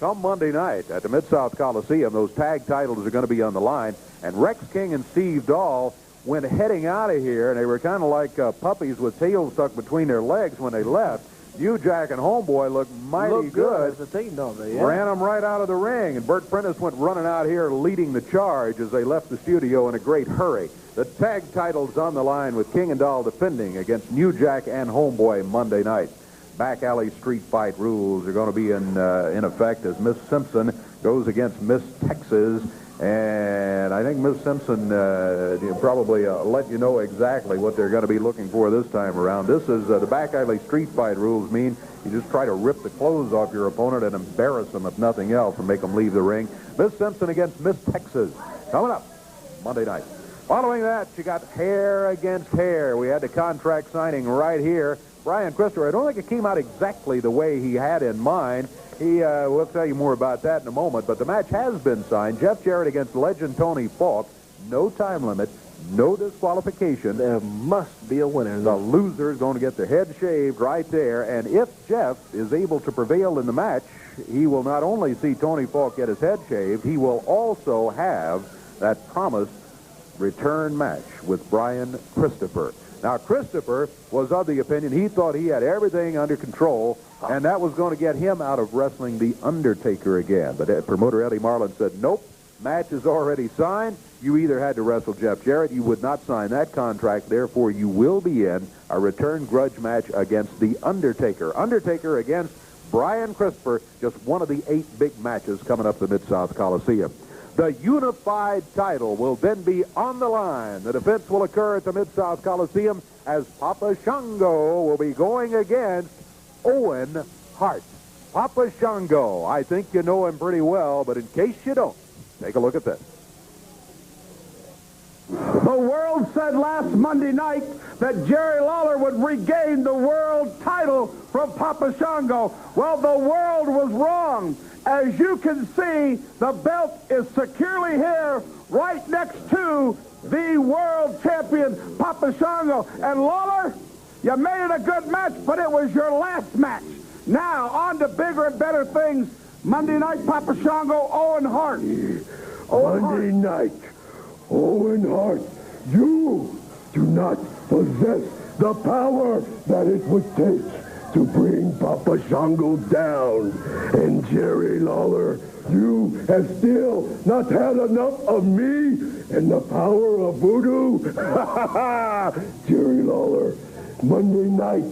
Speaker 1: come Monday night at the Mid-South Coliseum, those tag titles are going to be on the line, and Rex King and Steve Dahl went heading out of here, and they were kind of like puppies with tails stuck between their legs when they left. New Jack and Homeboy looked mighty good.
Speaker 2: As a team, don't they? Yeah.
Speaker 1: Ran them right out of the ring, and Bert Prentice went running out here leading the charge as they left the studio in a great hurry. The tag titles on the line with King and Dahl defending against New Jack and Homeboy Monday night. Back alley street fight rules are going to be in effect as Miss Simpson goes against Miss Texas. And I think Miss Simpson probably let you know exactly what they're going to be looking for this time around. This is the back alley street fight rules mean you just try to rip the clothes off your opponent and embarrass them, if nothing else, and make them leave the ring. Miss Simpson against Miss Texas coming up Monday night. Following that, you got hair against hair. We had the contract signing right here. Brian Christopher, I don't think it came out exactly the way he had in mind. We'll tell you more about that in a moment, but the match has been signed. Jeff Jarrett against legend Tony Falk. No time limit, no disqualification.
Speaker 2: There must be a winner.
Speaker 1: The loser is going to get their head shaved right there, and if Jeff is able to prevail in the match, he will not only see Tony Falk get his head shaved, he will also have that promised return match with Brian Christopher. Now, Christopher was of the opinion he thought he had everything under control, and that was going to get him out of wrestling The Undertaker again. But promoter Eddie Marlin said, nope, match is already signed. You either had to wrestle Jeff Jarrett, you would not sign that contract, therefore you will be in a return grudge match against The Undertaker. Undertaker against Brian Christopher, just one of the 8 big matches coming up the Mid-South Coliseum. The unified title will then be on the line. The defense will occur at the Mid-South Coliseum as Papa Shango will be going against Owen Hart. Papa Shango, I think you know him pretty well, but in case you don't, take a look at this.
Speaker 8: The world said last Monday night that Jerry Lawler would regain the world title from Papa Shango. Well, the world was wrong. As you can see, the belt is securely here right next to the world champion, Papa Shango. And Lawler, you made it a good match, but it was your last match. Now, on to bigger and better things. Monday night, Papa Shango, Owen Hart.
Speaker 11: Monday night, Owen Hart, you do not possess the power that it would take to bring Papa Shango down. And Jerry Lawler, you have still not had enough of me and the power of voodoo. Jerry Lawler, Monday night,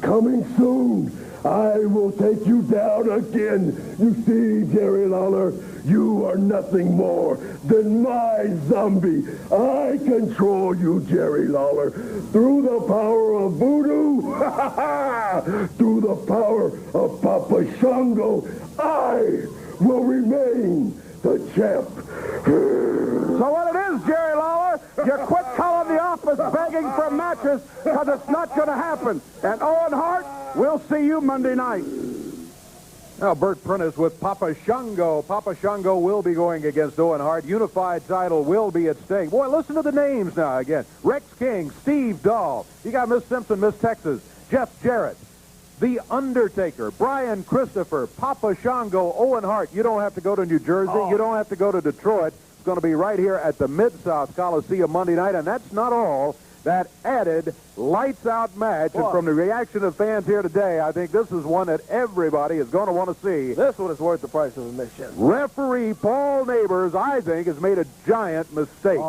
Speaker 11: coming soon. I will take you down again. You see, Jerry Lawler, you are nothing more than my zombie. I control you, Jerry Lawler, through the power of voodoo, through the power of Papa Shango. I will remain the champ.
Speaker 8: So what it is, Jerry Lawler, you quit calling the office begging for matches because it's not going to happen. And Owen Hart, we'll see you Monday night.
Speaker 1: Now, Bert Prentice with Papa Shango. Papa Shango will be going against Owen Hart. Unified title will be at stake. Boy, listen to the names now again. Rex King, Steve Dahl. You got Miss Simpson, Miss Texas, Jeff Jarrett, The Undertaker, Brian Christopher, Papa Shango, Owen Hart. You don't have to go to New Jersey. You don't have to go to Detroit. It's going to be right here at the Mid-South Coliseum Monday night, and that's not all. That added lights-out match, and from the reaction of fans here today, I think this is one that everybody is going to want to see.
Speaker 2: This one is worth the price of admission.
Speaker 1: Referee Paul Neighbors, I think, has made a giant mistake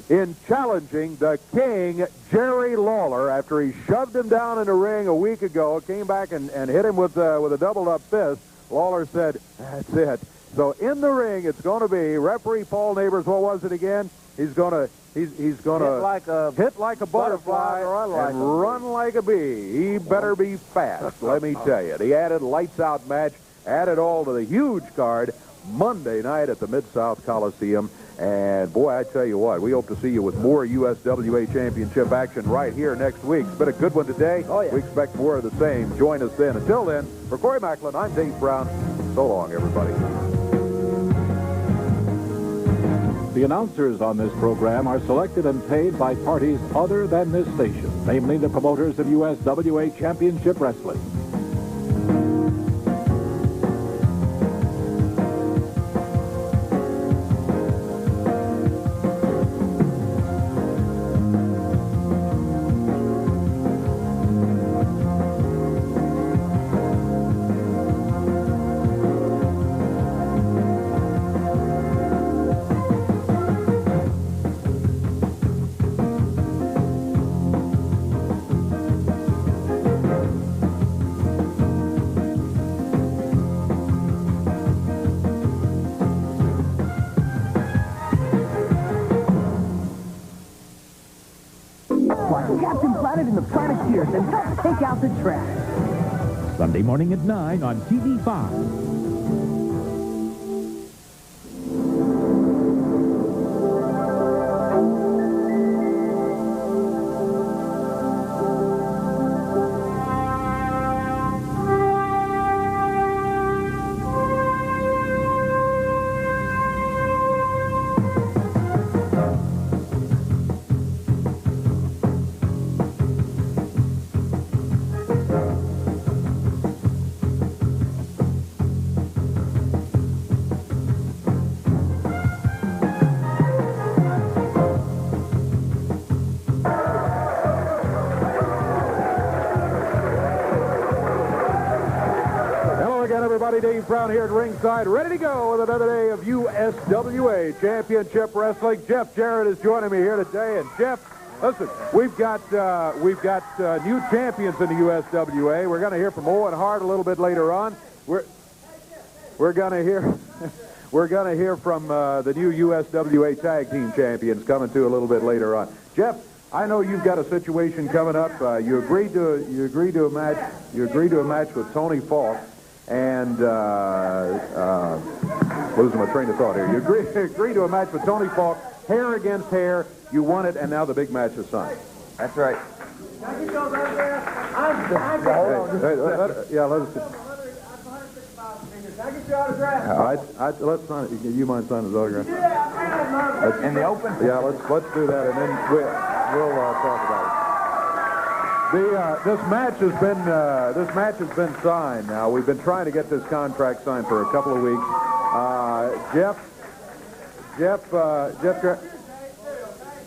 Speaker 1: in challenging the King, Jerry Lawler, after he shoved him down in the ring a week ago, came back and hit him with a doubled-up fist. Lawler said, that's it. So in the ring, it's going to be referee Paul Neighbors. What was it again? He's going to hit like a butterfly and run like a bee. He better be fast, let me tell you. The added lights-out match, added all to the huge card Monday night at the Mid-South Coliseum. And, boy, I tell you what, we hope to see you with more USWA Championship action right here next week. It's been a good one today. We expect more of the same. Join us then. Until then, for Corey Macklin, I'm Dave Brown. So long, everybody.
Speaker 18: The announcers on this program are selected and paid by parties other than this station, namely the promoters of USWA Championship Wrestling.
Speaker 3: Captain Planet in the Planeteers and help take out the trash.
Speaker 19: Sunday morning at 9 on TV5.
Speaker 1: Dave Brown here at ringside, ready to go with another day of USWA Championship Wrestling. Jeff Jarrett is joining me here today, and Jeff, listen, we've got new champions in the USWA. We're going to hear from Owen Hart a little bit later on. We're going to hear from the new USWA Tag Team Champions coming to a little bit later on. Jeff, I know you've got a situation coming up. You agreed to a match with Tony Falk. And losing my train of thought here. You agree to a match with Tony Falk hair against hair. You won it, and now the big match is signed.
Speaker 13: That's right.
Speaker 1: Yeah, let us. Let's sign it. You mind signing his autograph?
Speaker 13: In the open?
Speaker 1: Yeah, let's do that, and then we'll talk about it. This match has been signed. Now we've been trying to get this contract signed for a couple of weeks. Jeff.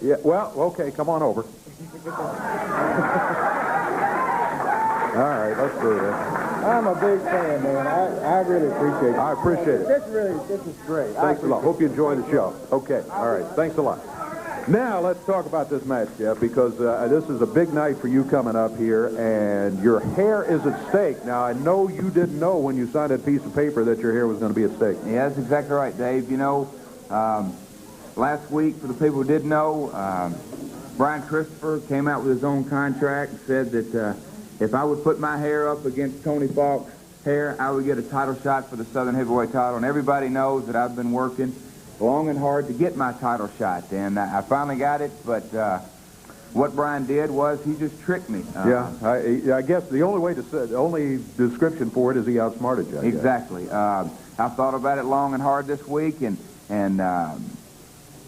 Speaker 1: Yeah. Well, okay. Come on over. All right, let's do this.
Speaker 6: I'm a big fan, man. I really appreciate it.
Speaker 1: I appreciate it.
Speaker 6: This is great.
Speaker 1: Thanks a lot. Hope you enjoy the show. Okay. All right. Thanks a lot. Now, let's talk about this match, Jeff, because this is a big night for you coming up here, and your hair is at stake. Now, I know you didn't know when you signed that piece of paper that your hair was going to be at stake.
Speaker 4: Yeah, that's exactly right, Dave. You know, last week, for the people who didn't know, Brian Christopher came out with his own contract and said that if I would put my hair up against Tony Falk's hair, I would get a title shot for the Southern Heavyweight title. And everybody knows that I've been working long and hard to get my title shot. And I finally got it, but what Brian did was he just tricked me.
Speaker 1: I guess the only way to say, the only description for it is he outsmarted you.
Speaker 4: Exactly. I thought about it long and hard this week, and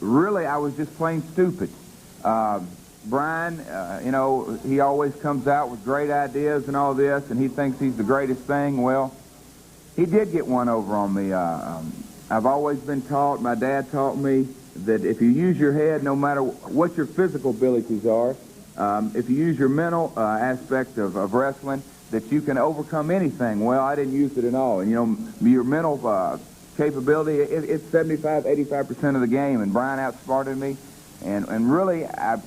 Speaker 4: really I was just plain stupid. Brian, you know, he always comes out with great ideas and all this, and he thinks he's the greatest thing. Well, he did get one over on me. I've always been taught, my dad taught me, that if you use your head, no matter what your physical abilities are, if you use your mental aspect of wrestling, that you can overcome anything. Well, I didn't use it at all. And, you know, your mental capability, it's 75, 85% of the game, and Brian outsmarted me. And really, I'm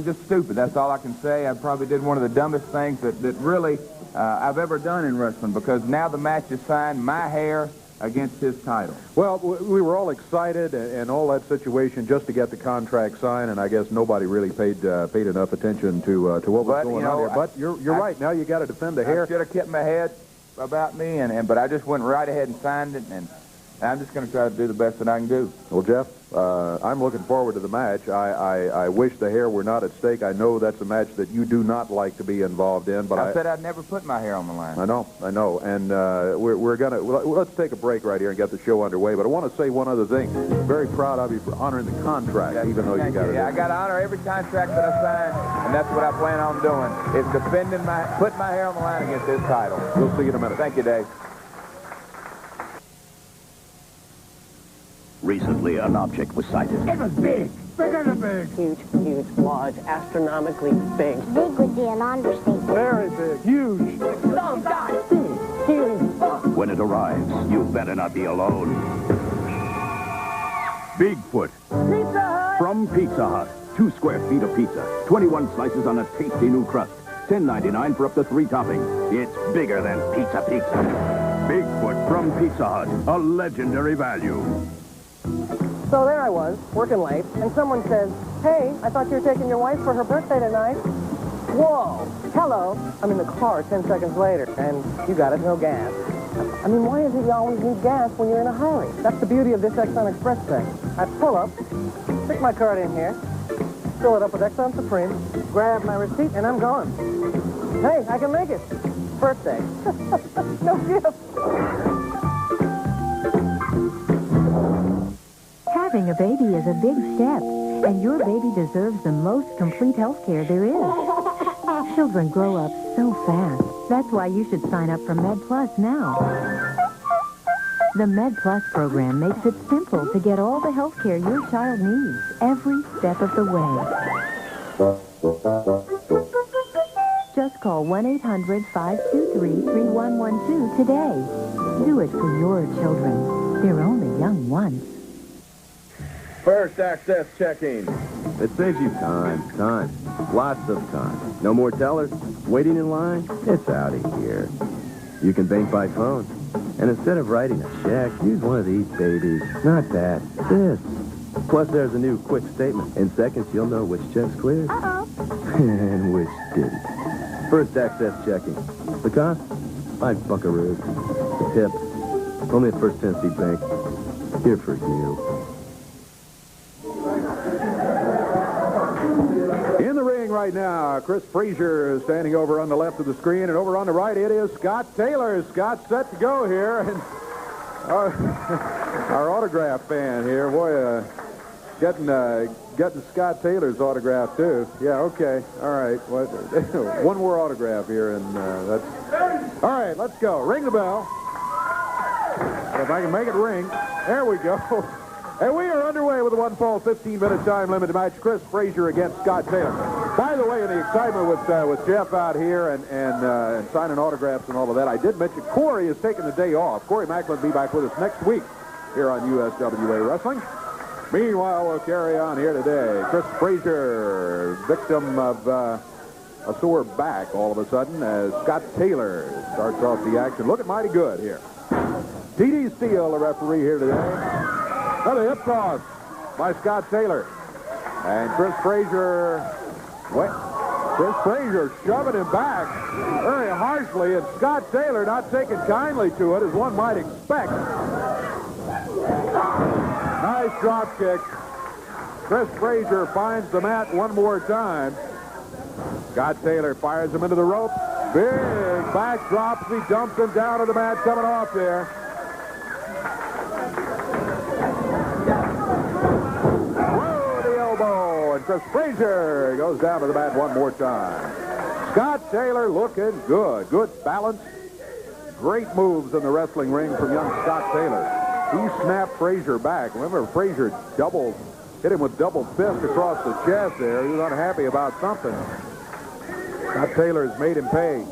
Speaker 4: just stupid. That's all I can say. I probably did one of the dumbest things that really I've ever done in wrestling, because now the match is signed, my hair against his title.
Speaker 1: Well, we were all excited and all that situation just to get the contract signed, and I guess nobody really paid enough attention to what was going on here. But you're right. Now you got to defend the hair.
Speaker 4: I should have kept my head about me, but I just went right ahead and signed it, and I'm just going to try to do the best that I can do.
Speaker 1: Well, Jeff, I'm looking forward to the match. I wish the hair were not at stake. I know that's a match that you do not like to be involved in, but
Speaker 4: I said I'd never put my hair on the line.
Speaker 1: I know. And we're going to... Let's take a break right here and get the show underway. But I want to say one other thing. Very proud of you for honoring the contract, even though you got it.
Speaker 4: Yeah, I got to honor every contract that I signed, and that's what I plan on doing, is putting my hair on the line against his title.
Speaker 1: We'll see you in a minute.
Speaker 4: Thank you, Dave.
Speaker 12: Recently, an object was sighted.
Speaker 21: It was big. Bigger than big. Huge, large, astronomically big.
Speaker 24: Big would be an understatement.
Speaker 21: Very big. Huge. Oh, God. Big. Huge.
Speaker 12: When it arrives, you better not be alone. Bigfoot.
Speaker 21: Pizza Hut.
Speaker 12: From Pizza Hut. 2 square feet of pizza. 21 slices on a tasty new crust. $10.99 for up to 3 toppings. It's bigger than pizza. Bigfoot from Pizza Hut. A legendary value.
Speaker 21: So there I was, working late, and someone says, "Hey, I thought you were taking your wife for her birthday tonight." Whoa. Hello. I'm in the car 10 seconds later, and you got it, no gas. I mean, why is it you always need gas when you're in a hurry? That's the beauty of this Exxon Express thing. I pull up, stick my card in here, fill it up with Exxon Supreme, grab my receipt, and I'm gone. Hey, I can make it. Birthday. No gift.
Speaker 20: Having a baby is a big step, and your baby deserves the most complete health care there is. Children grow up so fast. That's why you should sign up for Med Plus now. The Med Plus program makes it simple to get all the health care your child needs every step of the way. Just call 1-800-523-3112 today. Do it for your children. They're only young once.
Speaker 5: First access checking.
Speaker 17: It saves you time. Lots of time. No more tellers. Waiting in line. It's out of here. You can bank by phone. And instead of writing a check, use one of these babies. Not that. This. Plus, there's a new quick statement. In seconds, you'll know which checks cleared. And which didn't. First access checking. The cost? $5 buckaroos. The tip. Only at First Tennessee Bank. Here for you.
Speaker 1: right now. Chris Frear is standing over on the left of the screen, and over on the right it is Scott Taylor. Scott's set to go here, and our autograph fan here, boy, getting Scott Taylor's autograph too. Yeah, okay, all right. One more autograph here, and that's all right. Let's go. Ring the bell. If I can make it ring, there we go. And we are underway with a 1-fall, 15-minute time limit match. Chris Frear against Scott Taylor. By the way, in the excitement with Jeff out here and signing autographs and all of that, I did mention Corey is taking the day off. Corey Macklin will be back with us next week here on USWA Wrestling. Meanwhile, we'll carry on here today. Chris Frear, victim of a sore back all of a sudden, as Scott Taylor starts off the action. Looking mighty good here. T.D. Steele, the referee here today. Another hip toss by Scott Taylor. And Chris Frear shoving him back very harshly, and Scott Taylor not taking kindly to it, as one might expect. Nice drop kick. Chris Frear finds the mat one more time. Scott Taylor fires him into the ropes. Big back drops. He dumps him down to the mat, coming off there. And Chris Frear goes down to the mat one more time. Scott Taylor looking good. Good balance. Great moves in the wrestling ring from young Scott Taylor. He snapped Frear back. Remember, Frear hit him with double fist across the chest there. He was unhappy about something. Scott Taylor has made him pay.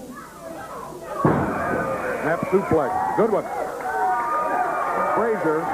Speaker 1: Snap suplex. Good one. Frear